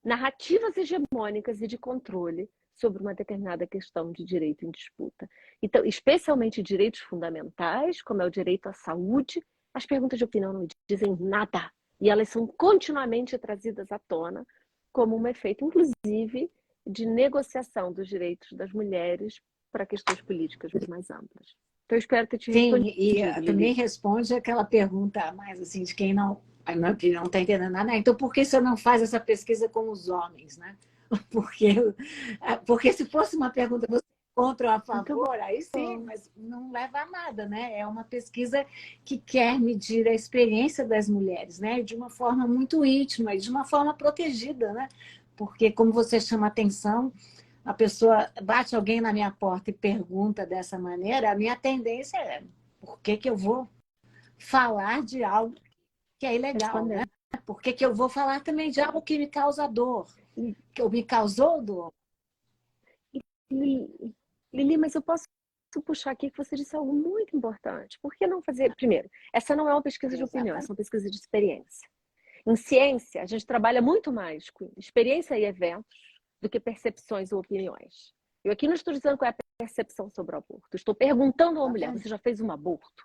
narrativas hegemônicas e de controle sobre uma determinada questão de direito em disputa. Então, especialmente direitos fundamentais, como é o direito à saúde, as perguntas de opinião não dizem nada. E elas são continuamente trazidas à tona como um efeito, inclusive, de negociação dos direitos das mulheres para questões políticas mais amplas. Então, eu espero ter te respondido. Sim, e também responde aquela pergunta mais assim, de quem não está entendendo nada. "Ah, então, por que você não faz essa pesquisa com os homens, né?" Porque se fosse uma pergunta você contra ou a favor, aí sim, mas não leva a nada, né? É uma pesquisa que quer medir a experiência das mulheres, né? De uma forma muito íntima e de uma forma protegida, né? Porque, como você chama atenção, a pessoa bate alguém na minha porta e pergunta dessa maneira, a minha tendência é: por que que eu vou falar de algo que é ilegal, né? Por que que eu vou falar também de algo que me causa dor, que me causou dor? Lili, mas eu posso puxar aqui que você disse algo muito importante. Por que não fazer... Primeiro, essa não é uma pesquisa de opinião, essa é uma pesquisa de experiência. Em ciência, a gente trabalha muito mais com experiência e eventos do que percepções ou opiniões. Eu aqui não estou dizendo qual é a percepção sobre o aborto. Estou perguntando a uma mulher, você já fez um aborto?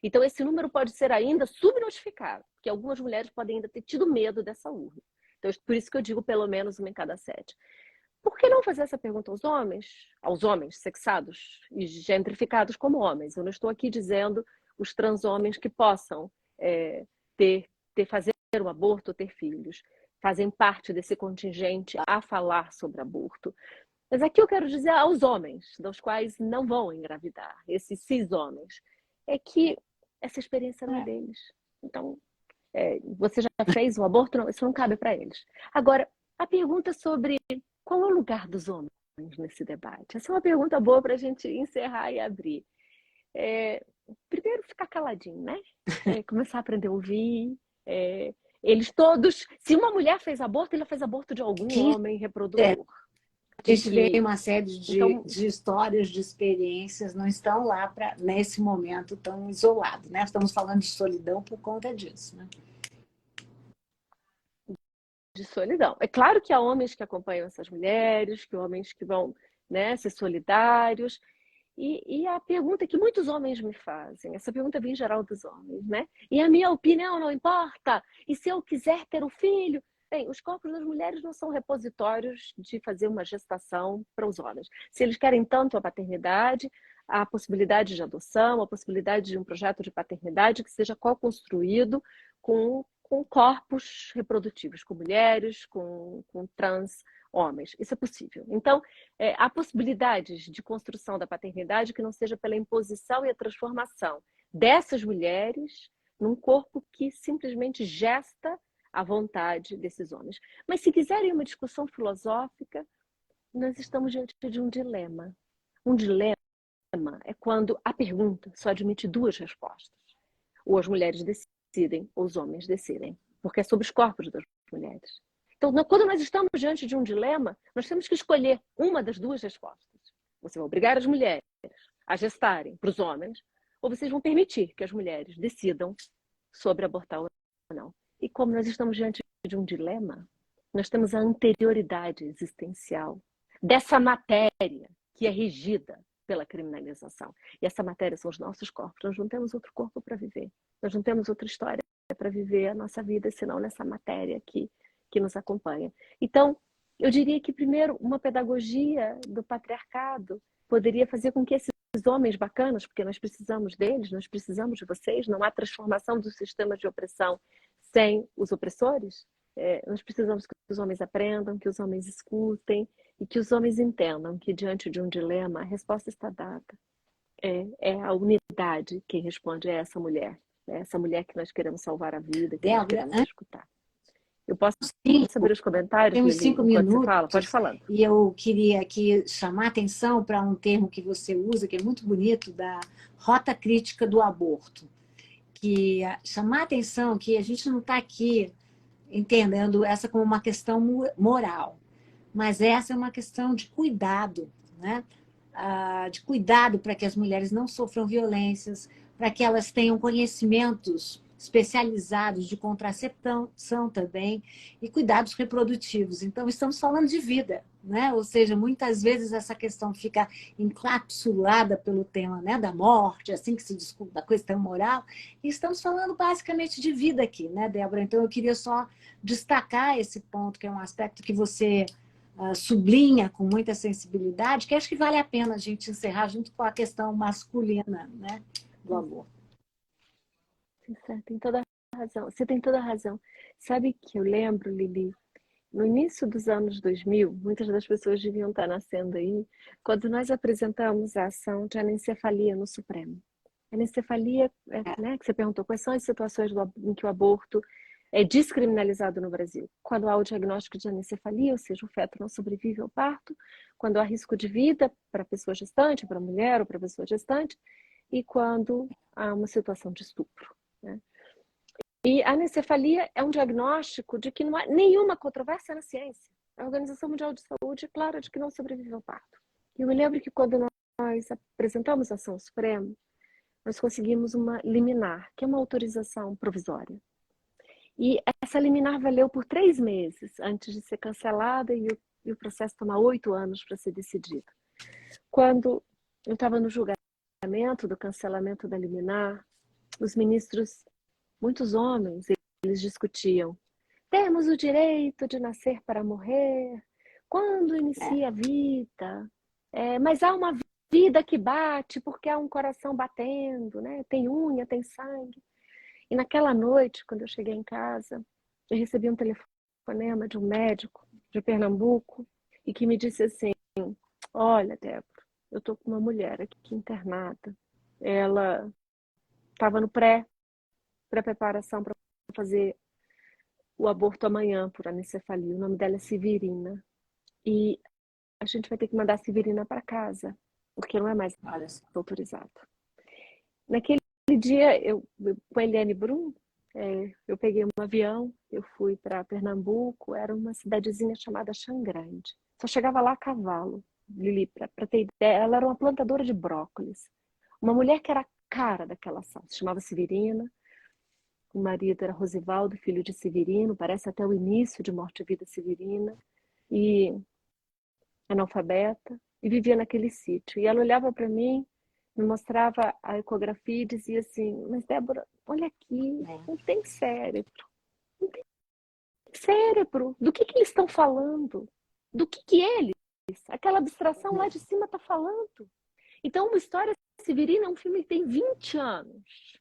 Então, esse número pode ser ainda subnotificado, porque algumas mulheres podem ainda ter tido medo dessa urna. Então, por isso que eu digo pelo menos uma em cada 7. Por que não fazer essa pergunta aos homens sexados e gentrificados como homens? Eu não estou aqui dizendo os transhomens que possam fazer um aborto ou ter filhos. Fazem parte desse contingente a falar sobre aborto. Mas aqui eu quero dizer aos homens, dos quais não vão engravidar, esses cis-homens, é que essa experiência não é deles. Então, você já fez um aborto? Não, isso não cabe para eles. Agora, a pergunta sobre qual é o lugar dos homens nesse debate? Essa é uma pergunta boa para a gente encerrar e abrir. Primeiro, ficar caladinho, né? Começar a aprender a ouvir. Eles todos... Se uma mulher fez aborto, ela fez aborto de algum homem reprodutor. A gente vê uma série de histórias, de experiências, não estão lá nesse momento tão isolados, né? Estamos falando de solidão por conta disso, né? De solidão. É claro que há homens que acompanham essas mulheres, que homens que vão, né, ser solidários. E a pergunta que muitos homens me fazem, essa pergunta vem em geral dos homens, né? E a minha opinião não importa? E se eu quiser ter um filho? Bem, os corpos das mulheres não são repositórios de fazer uma gestação para os homens. Se eles querem tanto a paternidade, a possibilidade de adoção, a possibilidade de um projeto de paternidade que seja co-construído com corpos reprodutivos, com mulheres, com trans homens. Isso é possível. Então, há possibilidades de construção da paternidade que não seja pela imposição e a transformação dessas mulheres num corpo que simplesmente gesta a vontade desses homens. Mas se quiserem uma discussão filosófica, nós estamos diante de um dilema. Um dilema é quando a pergunta só admite duas respostas. Ou as mulheres decidem, ou os homens decidem. Porque é sobre os corpos das mulheres. Então, quando nós estamos diante de um dilema, nós temos que escolher uma das duas respostas. Você vai obrigar as mulheres a gestarem para os homens, ou vocês vão permitir que as mulheres decidam sobre abortar ou não. E como nós estamos diante de um dilema, nós temos a anterioridade existencial dessa matéria que é regida pela criminalização. E essa matéria são os nossos corpos. Nós não temos outro corpo para viver. Nós não temos outra história para viver a nossa vida, senão nessa matéria que nos acompanha. Então, eu diria que, primeiro, uma pedagogia do patriarcado poderia fazer com que esses homens bacanas, porque nós precisamos deles, nós precisamos de vocês, não há transformação dos sistemas de opressão sem os opressores. Nós precisamos que os homens aprendam, que os homens escutem e que os homens entendam que, diante de um dilema, a resposta está dada. É a unidade quem responde, é essa mulher. É essa mulher que nós queremos salvar a vida, que nós queremos escutar. Eu posso Cinco, saber os comentários, temos Lili, 5 enquanto você fala? Pode minutos falando. e eu queria aqui chamar a atenção para um termo que você usa, que é muito bonito, da rota crítica do aborto. Que chamar a atenção que a gente não está aqui entendendo essa como uma questão moral, mas essa é uma questão de cuidado, né? De cuidado para que as mulheres não sofram violências, para que elas tenham conhecimentos especializados de contracepção também e cuidados reprodutivos. Então, estamos falando de vida, né? Ou seja, muitas vezes essa questão fica encapsulada pelo tema, né, da morte, assim que se discute da questão moral, e estamos falando basicamente de vida aqui, né, Débora? Então, eu queria só destacar esse ponto, que é um aspecto que você sublinha com muita sensibilidade, que acho que vale a pena a gente encerrar junto com a questão masculina, né, do amor. Você tem toda a razão. Você tem toda a razão. Sabe que eu lembro, Lili, no início dos anos 2000, muitas das pessoas deviam estar nascendo aí, quando nós apresentamos a ação de anencefalia no Supremo. A anencefalia, né, que você perguntou, quais são as situações em que o aborto é descriminalizado no Brasil? Quando há o diagnóstico de anencefalia, ou seja, o feto não sobrevive ao parto, quando há risco de vida para a pessoa gestante, para a mulher ou para a pessoa gestante, e quando há uma situação de estupro, né? E a anencefalia é um diagnóstico de que não há nenhuma controvérsia na ciência. A Organização Mundial de Saúde é clara de que não sobrevive ao parto. E eu me lembro que quando nós apresentamos a ação ao Supremo, nós conseguimos uma liminar, que é uma autorização provisória. E essa liminar valeu por 3 meses antes de ser cancelada e o processo tomar 8 anos para ser decidido. Quando eu estava no julgamento do cancelamento da liminar, os ministros, muitos homens, eles discutiam: temos o direito de nascer para morrer, quando inicia a vida, mas há uma vida que bate porque há um coração batendo, né? Tem unha, tem sangue. E naquela noite, quando eu cheguei em casa, eu recebi um telefonema de um médico de Pernambuco e que me disse assim: olha, Débora, eu estou com uma mulher aqui internada. Ela estava no pré-preparação para fazer o aborto amanhã por anencefalia. O nome dela é Severina. E a gente vai ter que mandar a Severina para casa, porque não é mais autorizado. Naquele dia, com a Eliane Brum, eu peguei um avião, eu fui para Pernambuco, era uma cidadezinha chamada Xangrande. Só chegava lá a cavalo, Lili, para ter ideia. Ela era uma plantadora de brócolis. Uma mulher que era a cara daquela ação, se chamava Severina. O marido era Rosivaldo, filho de Severino, parece até o início de Morte e Vida Severina, e analfabeta, e vivia naquele sítio. E ela olhava para mim, me mostrava a ecografia e dizia assim: mas Débora, olha aqui, não tem cérebro. Não tem cérebro. Do que eles estão falando? Do que eles, aquela abstração lá de cima está falando? Então, uma história Severina é um filme que tem 20 anos.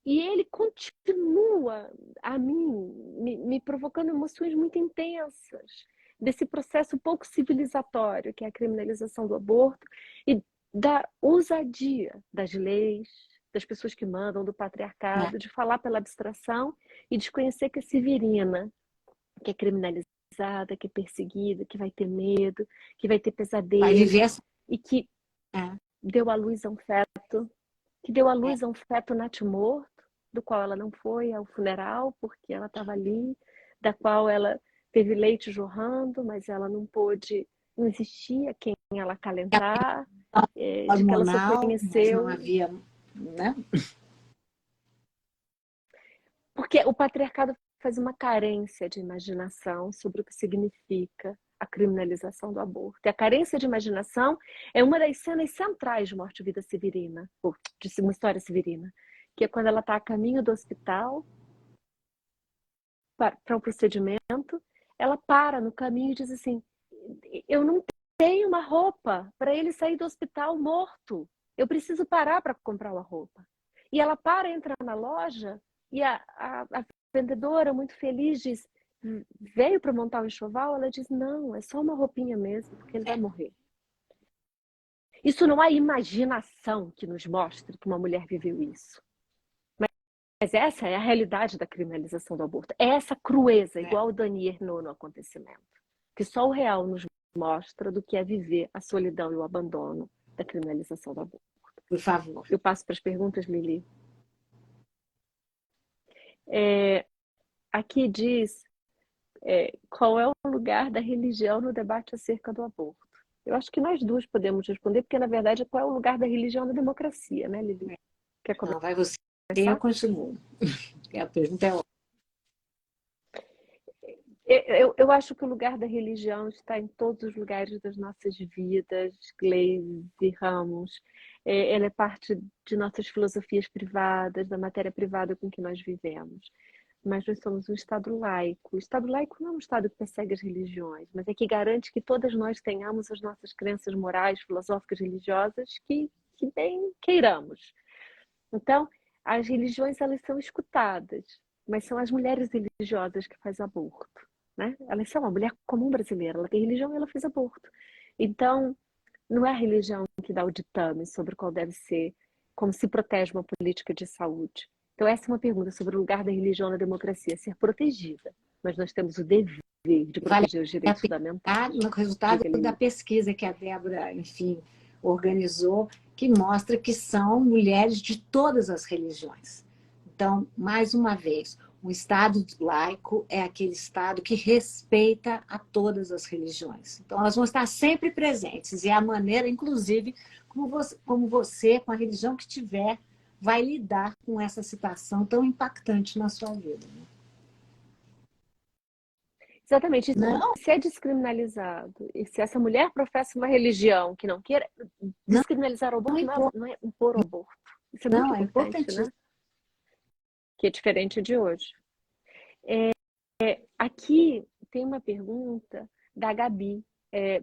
E ele continua a me provocando emoções muito intensas desse processo pouco civilizatório, que é a criminalização do aborto, e da ousadia das leis, das pessoas que mandam, do patriarcado, de falar pela abstração e desconhecer que a Severina, que é criminalizada, que é perseguida, que vai ter medo, que vai ter pesadelo, e que deu à luz a um feto, natimorto, do qual ela não foi ao funeral, porque ela estava ali, da qual ela teve leite jorrando, mas ela não pôde, não existia quem ela acalentar, de que ela só conheceu. Não havia, né? Porque o patriarcado faz uma carência de imaginação sobre o que significa a criminalização do aborto. E a carência de imaginação é uma das cenas centrais de Morte e Vida Severina, ou de uma história severina, que é quando ela está a caminho do hospital para um procedimento, ela para no caminho e diz assim: eu não tenho uma roupa para ele sair do hospital morto. Eu preciso parar para comprar uma roupa. E ela para, entra na loja e a vendedora, muito feliz, diz: veio para montar o enxoval? Ela diz: não, é só uma roupinha mesmo, porque ele vai morrer. Isso não é imaginação que nos mostra que uma mulher viveu isso. Mas essa é a realidade da criminalização do aborto. É essa crueza, igual o Dani Erno no acontecimento. Que só o real nos mostra do que é viver a solidão e o abandono da criminalização do aborto. Por favor. Eu passo para as perguntas, Lili. Aqui diz qual é o lugar da religião no debate acerca do aborto. Eu acho que nós duas podemos responder, porque, na verdade, qual é o lugar da religião na democracia, né, Lili? Quer começar? Não, vai você, eu continuo. A pergunta é ótima. Eu acho que o lugar da religião está em todos os lugares das nossas vidas, Gleisi, Ramos. Ela é parte de nossas filosofias privadas, da matéria privada com que nós vivemos. Mas nós somos um Estado laico. O Estado laico não é um Estado que persegue as religiões, mas é que garante que todas nós tenhamos as nossas crenças morais, filosóficas, religiosas que bem queiramos. Então, as religiões, elas são escutadas, mas são as mulheres religiosas que fazem aborto. Né? Ela é uma mulher comum brasileira, ela tem religião e ela fez aborto. Então, não é a religião que dá o ditame sobre qual deve ser, como se protege uma política de saúde. Então, essa é uma pergunta sobre o lugar da religião na democracia, ser protegida. Mas nós temos o dever de proteger os direitos fundamentais. No resultado da pesquisa que a Débora, enfim, organizou, que mostra que são mulheres de todas as religiões. Então, mais uma vez, um Estado laico é aquele Estado que respeita a todas as religiões. Então, elas vão estar sempre presentes. E é a maneira, inclusive, como você, com a religião que tiver, vai lidar com essa situação tão impactante na sua vida. Exatamente. Não. Se é descriminalizado, e se essa mulher professa uma religião que não queira, descriminalizar o aborto não é impor o aborto. Isso é muito importante, né? Que é diferente de hoje. Aqui tem uma pergunta da Gabi,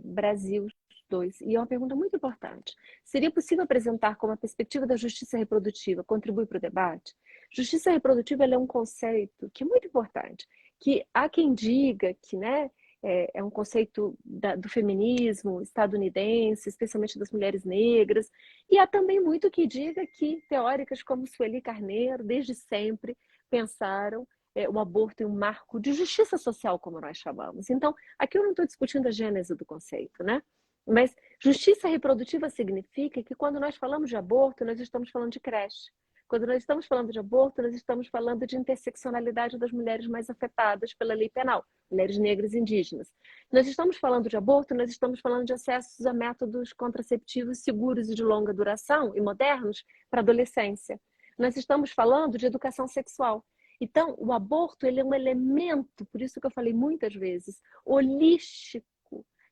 Brasil 2, e é uma pergunta muito importante. Seria possível apresentar como a perspectiva da justiça reprodutiva contribui para o debate? Justiça reprodutiva é um conceito que é muito importante, que há quem diga que, né, é um conceito do feminismo estadunidense, especialmente das mulheres negras, e há também muito que diga que teóricas como Sueli Carneiro, desde sempre, pensaram o aborto em um marco de justiça social, como nós chamamos. Então, aqui eu não estou discutindo a gênese do conceito, né? Mas justiça reprodutiva significa que quando nós falamos de aborto, nós estamos falando de creche. Quando nós estamos falando de aborto, nós estamos falando de interseccionalidade das mulheres mais afetadas pela lei penal, mulheres negras e indígenas. Nós estamos falando de aborto, nós estamos falando de acessos a métodos contraceptivos seguros e de longa duração e modernos para a adolescência. Nós estamos falando de educação sexual. Então, o aborto ele é um elemento, por isso que eu falei muitas vezes, holístico,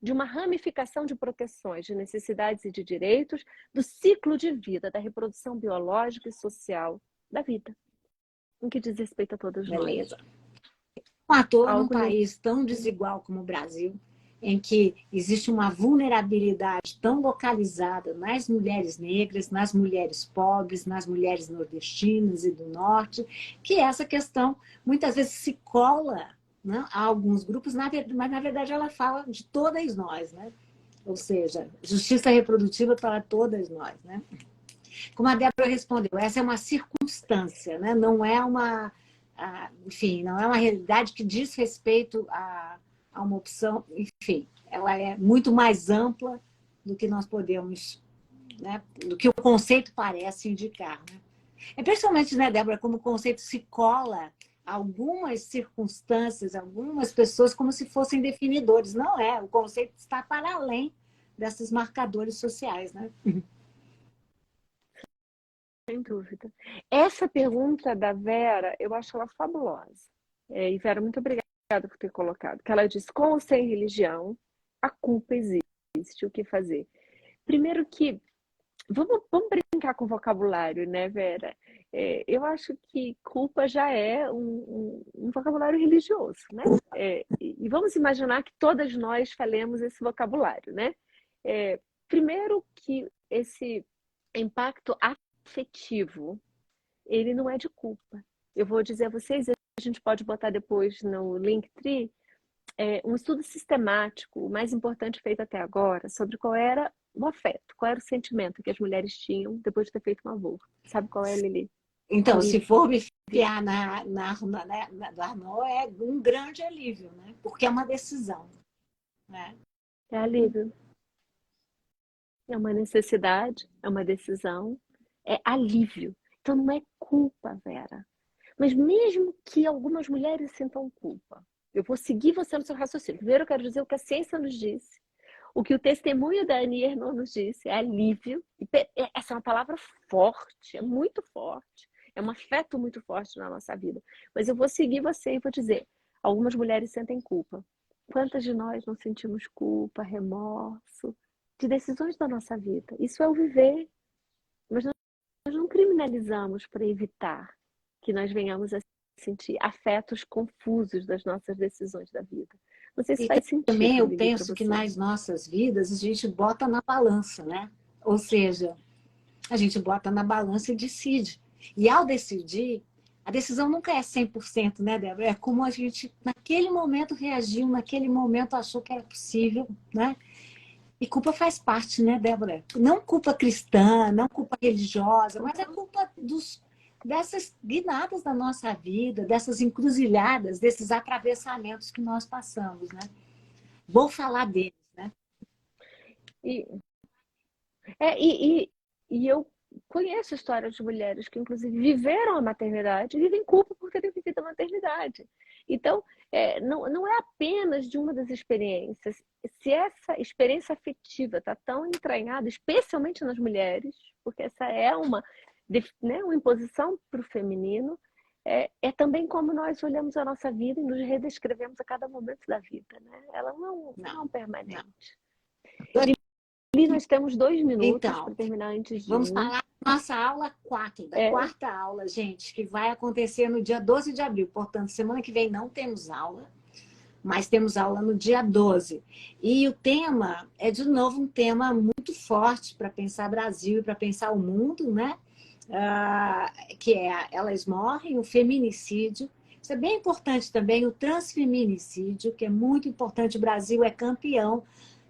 de uma ramificação de proteções, de necessidades e de direitos, do ciclo de vida, da reprodução biológica e social da vida, em que diz respeito a todos nós. Um ator num país tão desigual como o Brasil, em que existe uma vulnerabilidade tão localizada nas mulheres negras, nas mulheres pobres, nas mulheres nordestinas e do norte, que essa questão muitas vezes se cola, né, a alguns grupos, mas na verdade ela fala de todas nós, né? Ou seja, justiça reprodutiva para todas nós, né? Como a Débora respondeu, essa é uma circunstância, né? Não é uma, enfim, não é uma realidade que diz respeito a uma opção, enfim, ela é muito mais ampla do que nós podemos, né, do que o conceito parece indicar. Né? É principalmente, né, Débora, como o conceito se cola a algumas circunstâncias, algumas pessoas como se fossem definidores. Não é, o conceito está para além desses marcadores sociais. Né? Sem dúvida. Essa pergunta da Vera, eu acho ela fabulosa. E Vera, muito obrigada por ter colocado, que ela diz, com ou sem religião, a culpa existe, o que fazer? Primeiro que, vamos brincar com o vocabulário, né, Vera? Eu acho que culpa já é um vocabulário religioso, né? E vamos imaginar que todas nós falemos esse vocabulário, né? Primeiro que esse impacto afetivo, ele não é de culpa. Eu vou dizer a vocês, a gente pode botar depois no Linktree, um estudo sistemático, o mais importante feito até agora, sobre qual era o afeto, qual era o sentimento que as mulheres tinham depois de ter feito um aborto. Sabe qual é, Lili? Então, se for me Confiar do Arnaud é um grande alívio, né? Porque é uma decisão, né? É alívio. É uma necessidade, é uma decisão, é alívio. Então não é culpa, Vera. Mas mesmo que algumas mulheres sintam culpa, eu vou seguir você no seu raciocínio. Primeiro eu quero dizer o que a ciência nos disse, o que o testemunho da Annie Ernaux nos disse, é alívio. Essa é uma palavra forte, é muito forte, é um afeto muito forte na nossa vida. Mas eu vou seguir você e vou dizer, algumas mulheres sentem culpa. Quantas de nós não sentimos culpa, remorso de decisões da nossa vida? Isso é o viver. Mas nós não criminalizamos para evitar que nós venhamos a sentir afetos confusos das nossas decisões da vida. Não sei se E faz também sentido, eu Lili, para penso que você. nas nossas vidas a gente bota na balança, né? Ou seja, a gente bota na balança e decide. E ao decidir, a decisão nunca é 100%, né, Débora? É como a gente, naquele momento, reagiu, naquele momento achou que era possível, né? E culpa faz parte, né, Débora? Não culpa cristã, não culpa religiosa, mas é culpa dessas guinadas da nossa vida, dessas encruzilhadas, desses atravessamentos que nós passamos, né? Vou falar deles, né? E, é, e, e, e eu conheço histórias de mulheres que, inclusive, viveram a maternidade e vivem culpa por terem vivido a maternidade. Então, não é apenas de uma das experiências. Se essa experiência afetiva está tão entranhada, especialmente nas mulheres, porque essa é né, uma imposição para o feminino, é também como nós olhamos a nossa vida e nos redescrevemos a cada momento da vida. Né? Ela não é Não. permanente. Ali nós temos 2 minutos Então, para terminar antes de vamos um. falar da nossa aula 4, da É, quarta aula, gente, que vai acontecer no dia 12 de abril. Portanto, semana que vem não temos aula, mas temos aula no dia 12. E o tema é, de novo, um tema muito forte para pensar Brasil e para pensar o mundo, né? Que é Elas Morrem, o feminicídio. Isso é bem importante também, o transfeminicídio, que é muito importante. O Brasil é campeão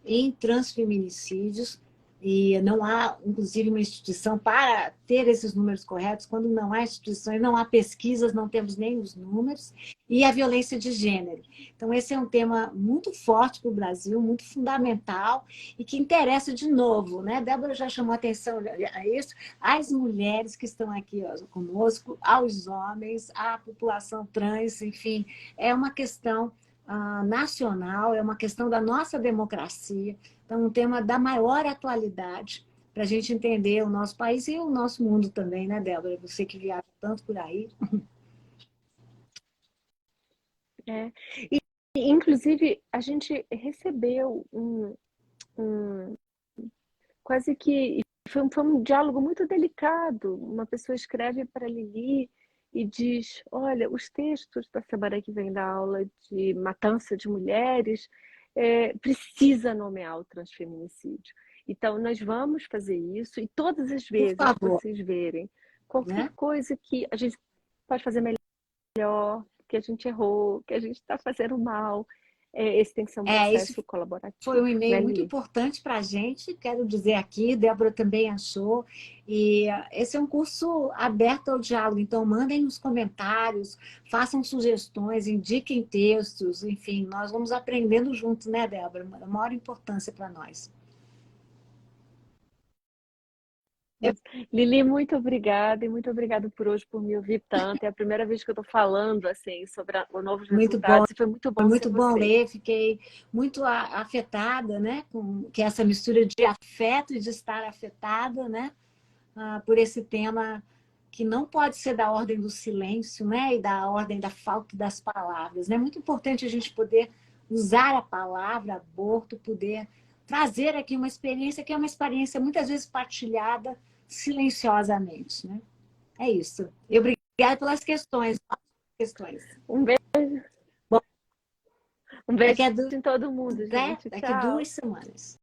em transfeminicídios e não há, inclusive, uma instituição para ter esses números corretos. Quando não há instituições, não há pesquisas, não temos nem os números. E a violência de gênero. Então, esse é um tema muito forte para o Brasil, muito fundamental e que interessa de novo, né? Débora já chamou atenção a isso, às mulheres que estão aqui conosco, aos homens, à população trans, enfim, é uma questão nacional, é uma questão da nossa democracia. Então, um tema da maior atualidade para a gente entender o nosso país e o nosso mundo também, né, Débora? Você que viaja tanto por aí. é. Inclusive, a gente recebeu um quase que foi um diálogo muito delicado. Uma pessoa escreve para Lili e diz: olha, os textos da semana que vem da aula de matança de mulheres precisa nomear o transfeminicídio. Então, nós vamos fazer isso e todas as Por vezes que favor, vocês verem qualquer né? coisa que a gente pode fazer melhor, que a gente errou, que a gente está fazendo mal, esse tem que ser um Esse processo foi colaborativo, um e-mail né, muito Lili? importante para a gente, quero dizer aqui, Débora também achou. E esse é um curso aberto ao diálogo, então mandem nos comentários, façam sugestões, indiquem textos, enfim, nós vamos aprendendo juntos, né, Débora? A maior importância para nós. Lili, muito obrigada e muito obrigada por hoje, por me ouvir tanto. É a primeira vez que eu estou falando assim sobre os novos Muito bom. resultados e foi muito Foi bom ser muito bom você. ler, fiquei muito afetada, né, com que essa mistura de afeto e de estar afetada, né, por esse tema que não pode ser da ordem do silêncio, né, e da ordem da falta das palavras. É muito importante a gente poder usar a palavra aborto, poder trazer aqui uma experiência que é uma experiência muitas vezes partilhada silenciosamente, né? É isso. E obrigada pelas questões. Um beijo, Bom, um daqui beijo a, em todo mundo, gente. daqui Tchau. 2 semanas.